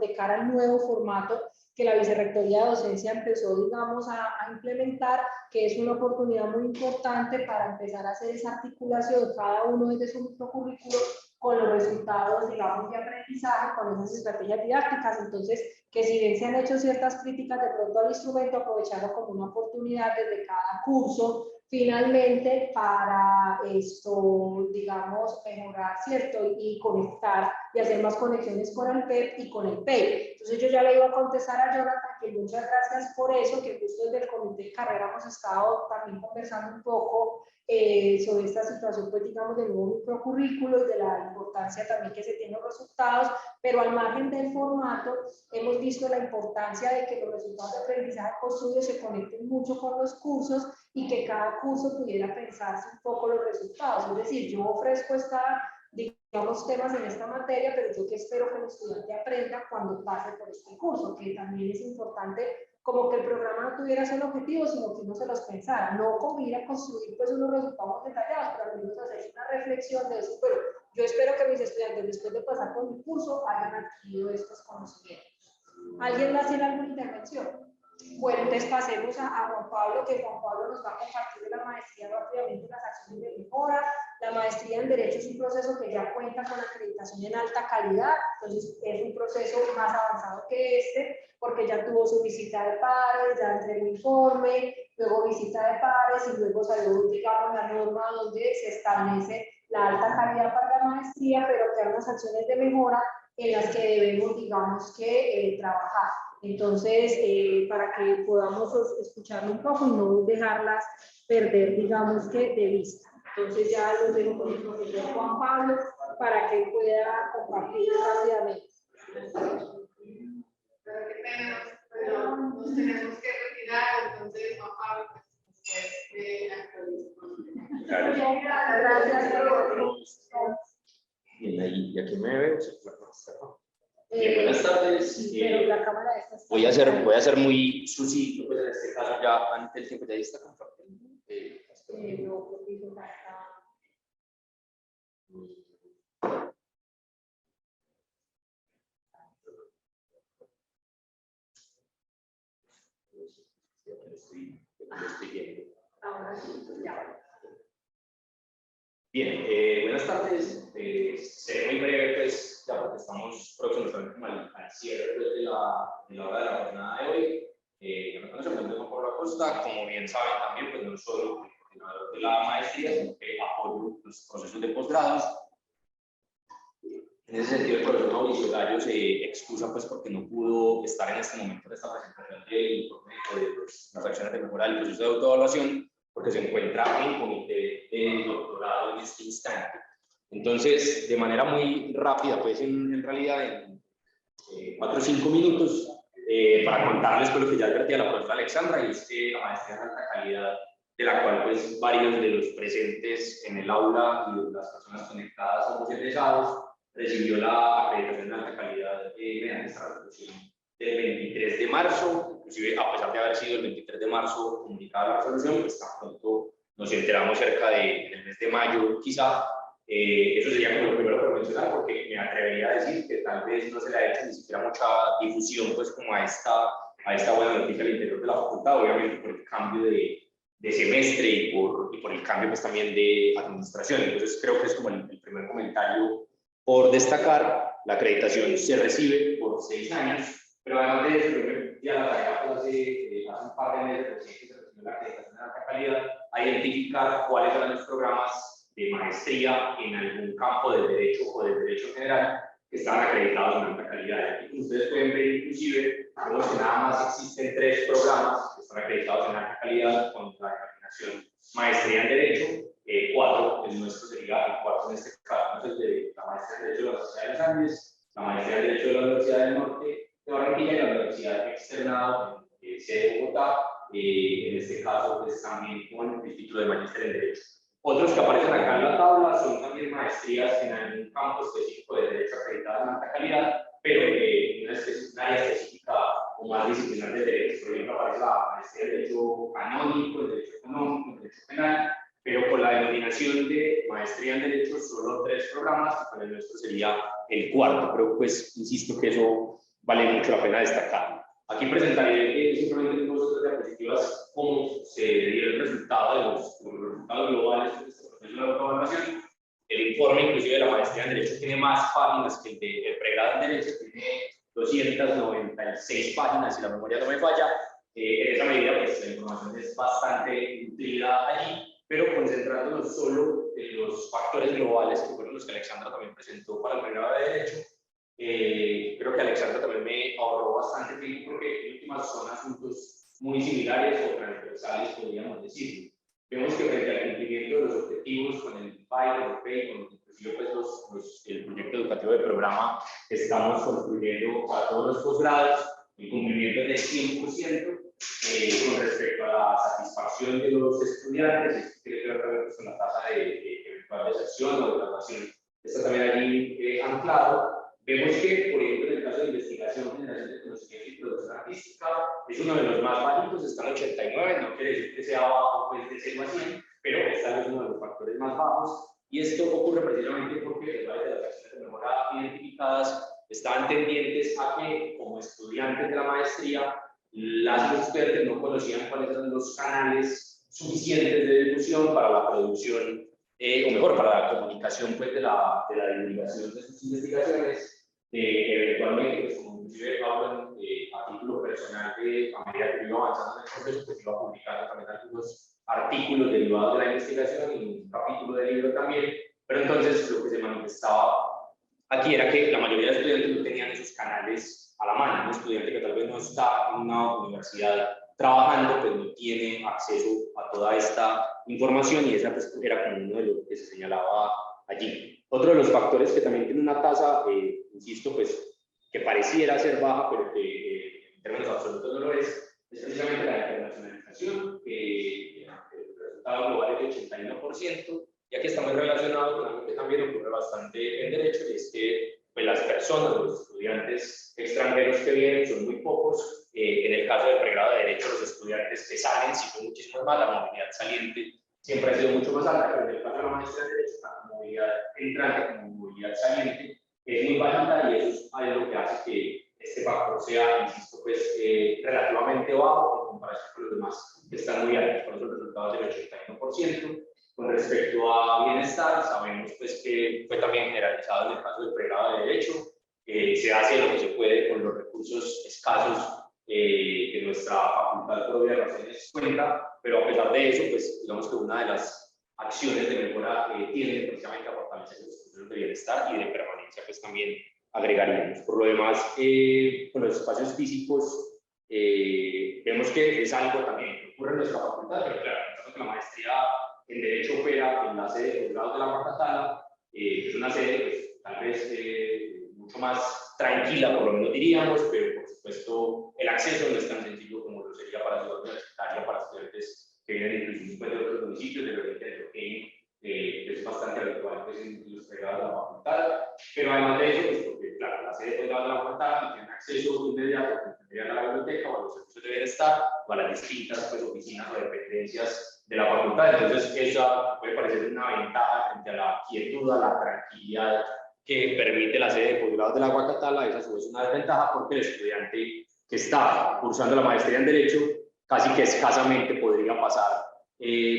de cara al nuevo formato que la Vicerrectoría de Docencia empezó, digamos, a implementar, que es una oportunidad muy importante para empezar a hacer esa articulación, cada uno desde su microcurrículo, con los resultados, digamos, de aprendizaje, con esas estrategias didácticas. Entonces, que si bien se han hecho ciertas críticas de pronto al instrumento, aprovecharlo como una oportunidad desde cada curso, finalmente, para esto, digamos, mejorar, ¿cierto? Y conectar y hacer más conexiones con el PEP y con el PEI. Entonces, yo ya le iba a contestar a Jonathan que muchas gracias por eso, que justo desde el comité de carrera hemos estado también conversando un poco sobre esta situación, pues digamos, del nuevo microcurrículo y de la importancia también que se tienen los resultados, pero al margen del formato, hemos visto la importancia de que los resultados de aprendizaje post-estudio se conecten mucho con los cursos y que cada curso pudiera pensarse un poco los resultados. Es decir, yo ofrezco digamos, temas en esta materia, pero yo que espero que el estudiante aprenda cuando pase por este curso, que también es importante como que el programa no tuviera solo objetivos, sino que uno se los pensara, no como ir a construir pues unos resultados detallados, pero al menos hacer una reflexión de decir, bueno, yo espero que mis estudiantes después de pasar por mi curso hayan adquirido estos conocimientos. ¿Alguien más tiene alguna intervención? Bueno, entonces pasemos a Juan Pablo, que Juan Pablo nos va a compartir de la maestría rápidamente las acciones de mejora. La maestría en Derecho es un proceso que ya cuenta con acreditación en alta calidad, entonces es un proceso más avanzado que este, porque ya tuvo su visita de pares, ya entregó un informe, luego visita de pares y luego salió, digamos, la norma donde se establece la alta calidad para la maestría, pero que hay unas acciones de mejora en las que debemos, digamos, que trabajar. Entonces, para que podamos escucharlo un poco y no dejarlas perder, digamos, que de vista. Entonces, ya lo dejo con el profesor Juan Pablo para que pueda compartir rápidamente. Pero qué pena, pero nos tenemos que retirar, entonces Juan Pablo, pues, Gracias a todos. Bien, ahí, y aquí me veo. Bien, buenas tardes. Pero la cámara esta Voy a ser muy sucinto, pues en este caso ya ante el tiempo ya está compartiendo. no, porque eso está... Estoy viendo. Ahora sí, ya. Bien, buenas tardes. Seré muy breve, pues, ya porque estamos próximos al cierre pues, de la hora de la jornada de hoy. Yo me conozco como Juan Pablo Acosta, como bien saben también, pues no solo el coordinador de la maestría, sino que apoyo los procesos de posgrados. En ese sentido, el profesor Mauricio Gallo se excusa pues, porque no pudo estar en este momento de esta presentación de las acciones de mejora del proceso de autoevaluación, porque se encuentra en comité de doctorado en este instante. Entonces, de manera muy rápida, pues en realidad en 4 o 5 minutos, para contarles pues, lo que ya advertía la profesora Alexandra, y es que la maestría de alta calidad, de la cual pues varios de los presentes en el aula y las personas conectadas somos egresados, recibió la acreditación de alta calidad mediante esta resolución del 23 de marzo, inclusive a pesar de haber sido el 23 de marzo comunicada la resolución, pues tan pronto nos enteramos cerca del mes de mayo, quizá, Eso sería como lo primero por mencionar, porque me atrevería a decir que tal vez no se le ha hecho ni siquiera mucha difusión pues como a esta buena noticia al interior de la facultad, obviamente por el cambio de semestre y por el cambio pues también de administración. Entonces creo que es como el primer comentario por destacar. La acreditación se recibe por 6 años, pero además de eso, ya la tarea pues, hace un par de meses recién que se recibió la acreditación de alta calidad, a identificar cuáles eran los programas de maestría en algún campo del derecho o del derecho general que estaban acreditados en alta calidad. Y como ustedes pueden ver, inclusive, vemos que nada más existen 3 programas que están acreditados en alta calidad con la denominación maestría en derecho. 4, el nuestro sería el 4 en este caso, es el de la maestría en Derecho de la Universidad de los Andes, la maestría en Derecho de la Universidad del Norte de Barranquilla y la Universidad Externado en sede de Bogotá, en este caso pues también con el título de magíster en Derecho. Otros que aparecen acá en la tabla son también maestrías en algún campo específico de Derecho acreditado en alta calidad, pero en una área específica o más disciplinar de Derecho. Por ejemplo, aparece la maestría en Derecho Canónico, en Derecho Económico, en Derecho Penal, pero con la denominación de maestría en Derecho solo 3 programas, que con el nuestro sería el 4, pero pues insisto que eso vale mucho la pena destacar. Aquí presentaré simplemente 2 o 3 diapositivas cómo se dio el resultado de los resultados globales de este proceso de autoevaluación. El informe inclusive de la maestría en Derecho tiene más páginas que el pregrado en Derecho, tiene 296 páginas, si la memoria no me falla. En esa medida pues la información es bastante nutrida allí, pero concentrándonos solo en los factores globales, que fueron los que Alexandra también presentó para el pregrado de Derecho. Creo que Alexandra también me ahorró bastante tiempo porque en últimas son asuntos muy similares o transversales, podríamos decirlo. Vemos que frente al cumplimiento de los objetivos con el PAI, con el PEI, con inclusive pues el proyecto educativo de programa que estamos construyendo para todos los posgrados, el cumplimiento es del 100%. Con respecto a la satisfacción de los estudiantes, esto tiene que ver también con la tasa de eventual deserción o de graduación, está también allí anclado. Vemos que, por ejemplo, en el caso de investigación, generación de conocimiento y producción artística, es uno de los más bajitos, está en 89, no quiere decir que sea bajo pues, de 0 a 100, pero esta es uno de los factores más bajos, y esto ocurre precisamente porque varias de las acciones de mejora identificadas estaban tendientes a que, como estudiantes de la maestría, los estudiantes no conocían cuáles eran los canales suficientes de difusión para la producción, o mejor, para la comunicación pues, de la divulgación de sus investigaciones. Eventualmente, pues, como inclusive hablan a título personal, a medida que iba avanzando en el proceso, pues iba publicando también algunos artículos derivados de la investigación y un capítulo de libro también. Pero entonces lo que se manifestaba aquí era que la mayoría de estudiantes no tenían esos canales a la mano. Un estudiante que tal vez no está en una universidad trabajando, pues no tiene acceso a toda esta información, y esa pues, era como uno de los que se señalaba allí. Otro de los factores que también tiene una tasa, insisto, pues que pareciera ser baja, pero que en términos absolutos no lo es precisamente la internacionalización, que el resultado global es de 81%, ya que está muy relacionado con algo que también ocurre bastante en Derecho, y es que pues, las personas, los estudiantes extranjeros que vienen son muy pocos. En el caso del pregrado de Derecho, los estudiantes que salen sí son muchísimo más, la movilidad saliente siempre ha sido mucho más alta, pero en el caso de la maestría de Derecho, tanto movilidad entrante como movilidad saliente es muy bajita, y eso es lo que hace que este factor sea, insisto, pues relativamente bajo en comparación con los demás que están muy altos. Por eso los resultados del 81%. Con respecto a bienestar, sabemos pues que fue también generalizado en el caso del pregrado de Derecho. Se hace lo que se puede con los recursos escasos que nuestra facultad por obvias razones cuenta, pero a pesar de eso, pues digamos que una de las acciones de mejora tiende precisamente a fortalecer los procesos de bienestar y de permanencia, pues también agregaríamos. Por lo demás, con los espacios físicos, vemos que es algo también que ocurre en nuestra facultad, pero claro, nosotros que la maestría en Derecho opera en la sede de posgrados de la Guardatala, es una sede pues, tal vez mucho más tranquila, por lo menos diríamos, pero por supuesto el acceso no es tan sencillo como lo sería para Ciudad Universitaria, para estudiantes que vienen incluso de otros municipios, del Oriente Antioqueño, que es bastante habitual pues, en los pregrados de la facultad. Pero además de eso, pues, porque claro, la sede de posgrados de la facultad no tiene acceso inmediato a la biblioteca o a los servicios de bienestar o a las distintas pues, oficinas o dependencias de la facultad. Entonces, esa puede parecer una ventaja frente a la quietud, a la tranquilidad que permite la sede de posgrados de la Guacatala. Esa a su vez es una desventaja porque el estudiante que está cursando la maestría en Derecho casi que escasamente podría pasar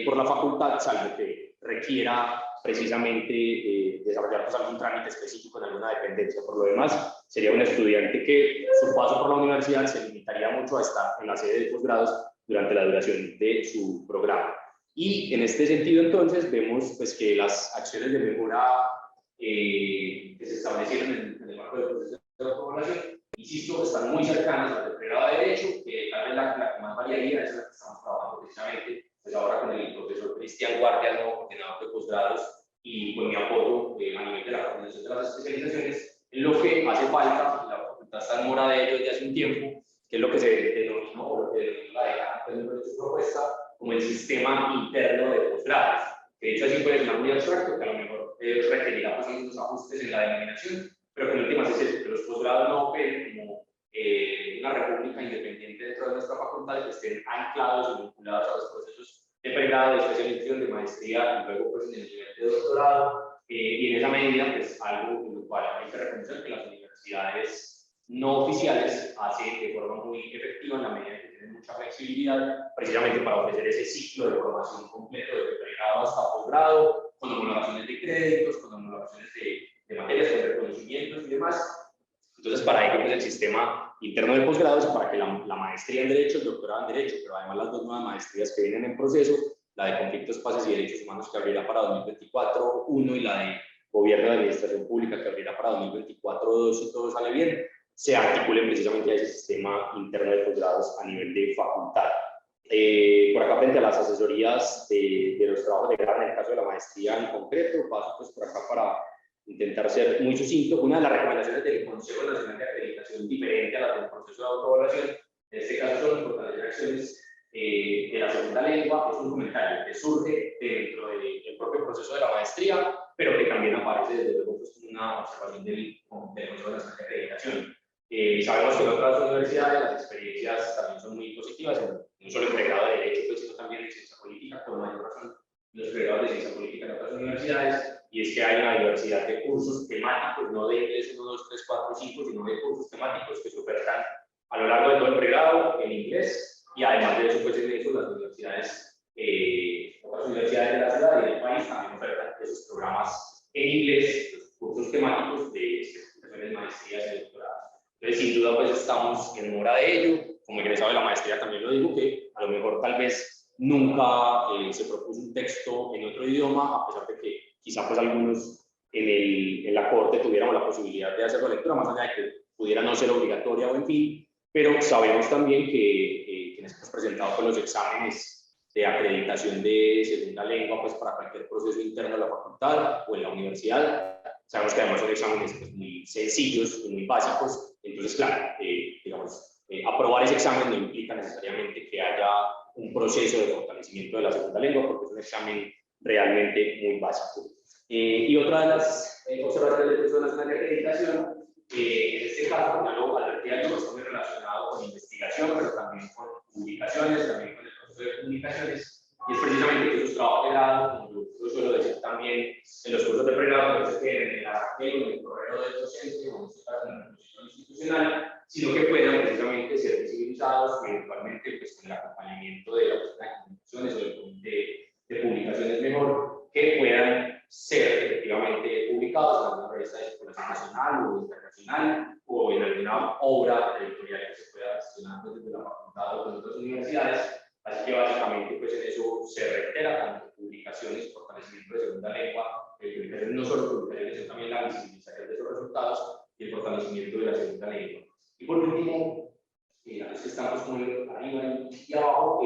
por la facultad, salvo que requiera precisamente desarrollar pues, algún trámite específico en alguna dependencia. Por lo demás, sería un estudiante que su paso por la universidad se limitaría mucho a estar en la sede de posgrados durante la duración de su programa. Y en este sentido, entonces, vemos pues, que las acciones de mejora que se establecieron en el marco del proceso de autoevaluación, insisto, están muy cercanas al del pregrado de Derecho, que tal vez la que más variaría es la que estamos trabajando precisamente pues ahora con el profesor Cristian Guardia, nuevo coordinador de posgrados, y con mi apoyo a nivel de la coordinación de las especializaciones, en lo que hace falta, la facultad está en mora de ello desde hace un tiempo, que es lo que se denominó, o lo que denominó la decana de su propuesta, como el sistema interno de posgrados. De hecho, así puede sonar muy abstracto, que a lo mejor requerirá pues, unos ajustes en la denominación, pero que en últimas es eso, que los posgrados no operen como una república independiente dentro de nuestra facultad, que estén anclados y vinculados a los procesos de pregrado, de especialización, de maestría y luego pues, en el nivel de doctorado. Y en esa medida, pues algo en lo cual hay que reconocer que las universidades no oficiales hacen de forma muy efectiva en la medida que tienen mucha flexibilidad, precisamente para ofrecer ese ciclo de formación completo desde pregrado hasta posgrado, con homologaciones de créditos, con homologaciones de materias, con reconocimientos y demás. Entonces, para ello, pues, el sistema interno de posgrados y para que la maestría en Derecho, el doctorado en Derecho, pero además las dos nuevas maestrías que vienen en proceso, la de Conflictos, Paces y Derechos Humanos que abrirá para 2024, 1, y la de Gobierno de Administración Pública que abrirá para 2024, 2, si todo sale bien, se articulen precisamente a ese sistema interno de posgrados a nivel de facultad. Por acá, frente a las asesorías de los trabajos de grado, en el caso de la maestría en concreto, paso pues por acá para intentar ser muy sucinto. Una de las recomendaciones del Consejo Nacional de Acreditación, diferente a las del proceso de autoevaluación, en este caso son fortalecer acciones de la segunda lengua. Es un comentario que surge dentro del propio proceso de la maestría, pero que también aparece desde luego pues, como una observación del Consejo Nacional de Acreditación. Sabemos que en otras universidades las experiencias también son muy positivas, no solo en pregrado de Derecho, pues, sino también en Ciencia Política, con mayor razón en los pregrados de Ciencia Política en otras universidades. Y es que hay una diversidad de cursos temáticos, no de inglés 1, 2, 3, 4, 5, sino de cursos temáticos que se ofertan a lo largo de todo el pregrado en inglés, y además de eso, pues en eso las universidades, otras universidades de la ciudad y del país también ofertan esos programas en inglés, los cursos temáticos de especializaciones, maestrías y doctorados. Entonces, sin duda, pues estamos en mora de ello. Como egresado de la maestría también lo digo, que a lo mejor tal vez nunca se propuso un texto en otro idioma, a pesar de que quizá pues algunos en la corte tuviéramos la posibilidad de hacer la lectura, más allá de que pudiera no ser obligatoria o en fin, pero sabemos también que quienes hemos presentado con los exámenes de acreditación de segunda lengua, pues para cualquier proceso interno de la facultad o en la universidad, sabemos que además son exámenes pues, muy sencillos y muy básicos. Entonces, claro, digamos, aprobar ese examen no implica necesariamente que haya un proceso de fortalecimiento de la segunda lengua, porque es un examen realmente muy básico. Y otra de las observaciones del Consejo Nacional de Acreditación, en este caso, ya lo advertía yo, está muy relacionado con investigación, pero también con publicaciones, también con el proceso de publicaciones, y es precisamente que esos trabajos de grado, como yo suelo decir también en los cursos de pregrado, no se queden en el arqueo, en el correo del docente, o en este caso en la posición institucional, sino que puedan precisamente ser visibilizados y eventualmente pues, con el acompañamiento de la oficina de comunicaciones o del comité de publicaciones mejor, que puedan ser efectivamente publicados en alguna revista de circulación nacional o internacional o en alguna obra editorial que se pueda gestionar desde la facultad o desde otras universidades. Así que básicamente pues en eso se reitera tanto publicaciones, fortalecimiento de segunda lengua, publicaciones, no solo publicaciones, sino también la visibilización de esos resultados y el fortalecimiento de la segunda lengua. Y por último, a los que estamos como arriba y abajo,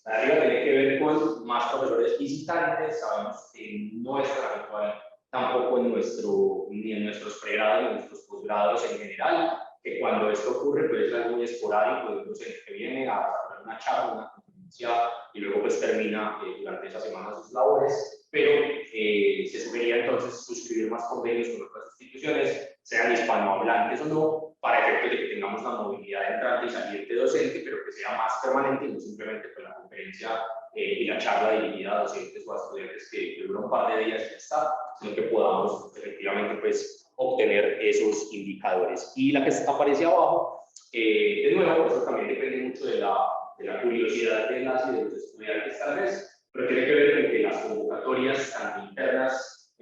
arriba tiene que ver con más profesores visitantes. Sabemos que no es tan habitual tampoco ni en nuestros pregrados ni en nuestros posgrados en general, que cuando esto ocurre pues es algo muy esporádico, de un docente que viene a dar una charla, una conferencia y luego pues termina durante esa semana sus labores, pero se sugería entonces suscribir más convenios con otras instituciones, sean hispanohablantes o no, para efectos de que tengamos una movilidad entrante y saliente docente, pero que sea más permanente y no simplemente pues, la conferencia y la charla dirigida a docentes o a estudiantes que dura un par de días y ya está, sino que podamos efectivamente pues, obtener esos indicadores. Y la que aparece abajo, de nuevo, eso también depende mucho de la curiosidad de las y de los estudiantes tal vez, pero tiene que ver con que las convocatorias, tanto internas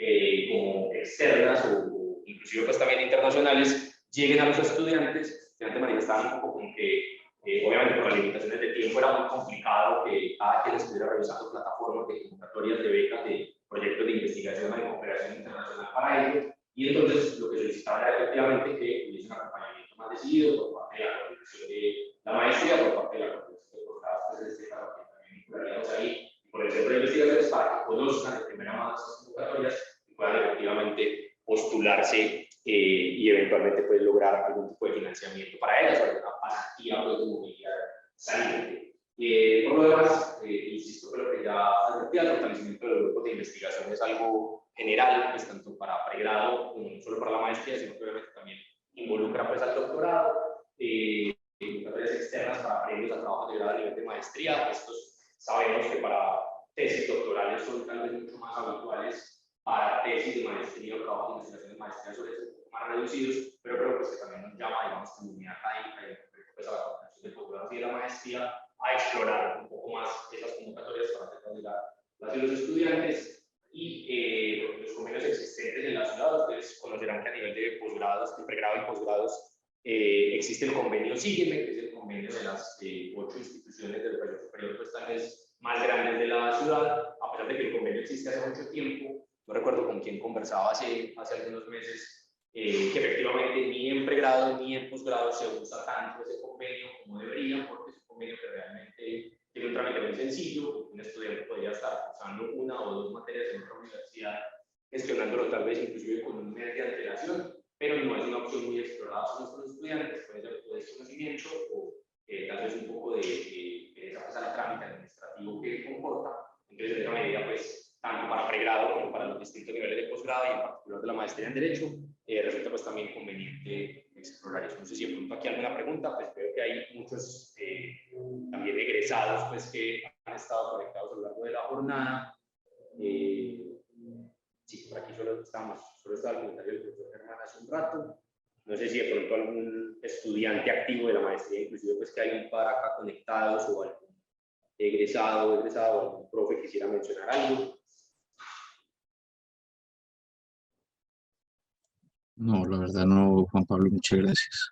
como externas o inclusive pues también internacionales, lleguen a los estudiantes. Antes manifestaban un poco con que obviamente por las limitaciones de tiempo era muy complicado que cada quien estuviera revisando plataformas de convocatorias de becas de proyectos de investigación y cooperación internacional para ello, y entonces lo que solicitaba era efectivamente que hubiese un acompañamiento más decidido por parte de la coordinación de la maestría, por parte de la coordinación de posgrados, pues en este caso que también vincularíamos ahí, y por el centro de investigaciones para que conozcan de primera mano estas convocatorias y puedan efectivamente postularse y eventualmente pues, lograr algún tipo de financiamiento para ellas o alguna pasantía pues, de movilidad saliente. Por lo demás, insisto que lo que ya advertía, el fortalecimiento de los grupos de investigación es algo general, pues, tanto para pregrado como no solo para la maestría, sino que obviamente también involucra pues, al doctorado, convocatorias externas para premios a trabajos de grado a nivel de maestría. Estos sabemos que para tesis doctorales son tal vez mucho más habituales. Para tesis de maestría o trabajo de investigación de maestría suelen ser un poco más reducidos, pero creo pues, que también nos llama, digamos, comunidad académica y pues, a la coordinación de posgrados y de la maestría a explorar un poco más esas convocatorias para hacer llegar las de los estudiantes y los convenios existentes en la ciudad. Ustedes conocerán que a nivel de posgrados, de pregrado y posgrados, existe el convenio Sígueme, que es el convenio de las 8 instituciones de educación superior, pues tal vez más grandes de la ciudad, a pesar de que el convenio existe hace mucho tiempo. No recuerdo con quién conversaba hace algunos meses, que efectivamente ni en pregrado ni en posgrado se usa tanto ese convenio como debería, porque es un convenio que realmente tiene un trámite muy sencillo. Un estudiante podría estar cursando una o dos materias en otra universidad, gestionándolo tal vez inclusive con un mes de antelación, pero no es una opción muy explorada por nuestros estudiantes, puede ser de desconocimiento o tal vez un poco de desapego al trámite administrativo que comporta. Entonces, de esa medida, pues, tanto para pregrado como para los distintos niveles de posgrado y en particular de la maestría en Derecho, resulta pues también conveniente explorar eso. No sé si de pronto aquí hay alguna pregunta, pues veo que hay muchos también egresados pues que han estado conectados a lo largo de la jornada. Sí, por aquí solo estaba el comentario del profesor Germán hace un rato. No sé si de pronto algún estudiante activo de la maestría, inclusive pues que hay un par acá conectados o algún egresado o algún profe quisiera mencionar algo. No, la verdad no, Juan Pablo, muchas gracias.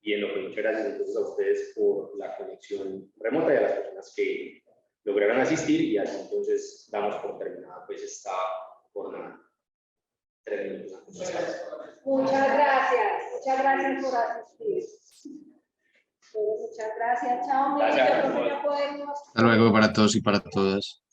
Bien, muchas gracias entonces a ustedes por la conexión remota y a las personas que lograron asistir, y así entonces damos por terminada pues esta jornada. 3 minutos antes. Muchas gracias por asistir. Muchas gracias, chao. Gracias. Yo creo que ya podemos. Hasta luego para todos y para todas.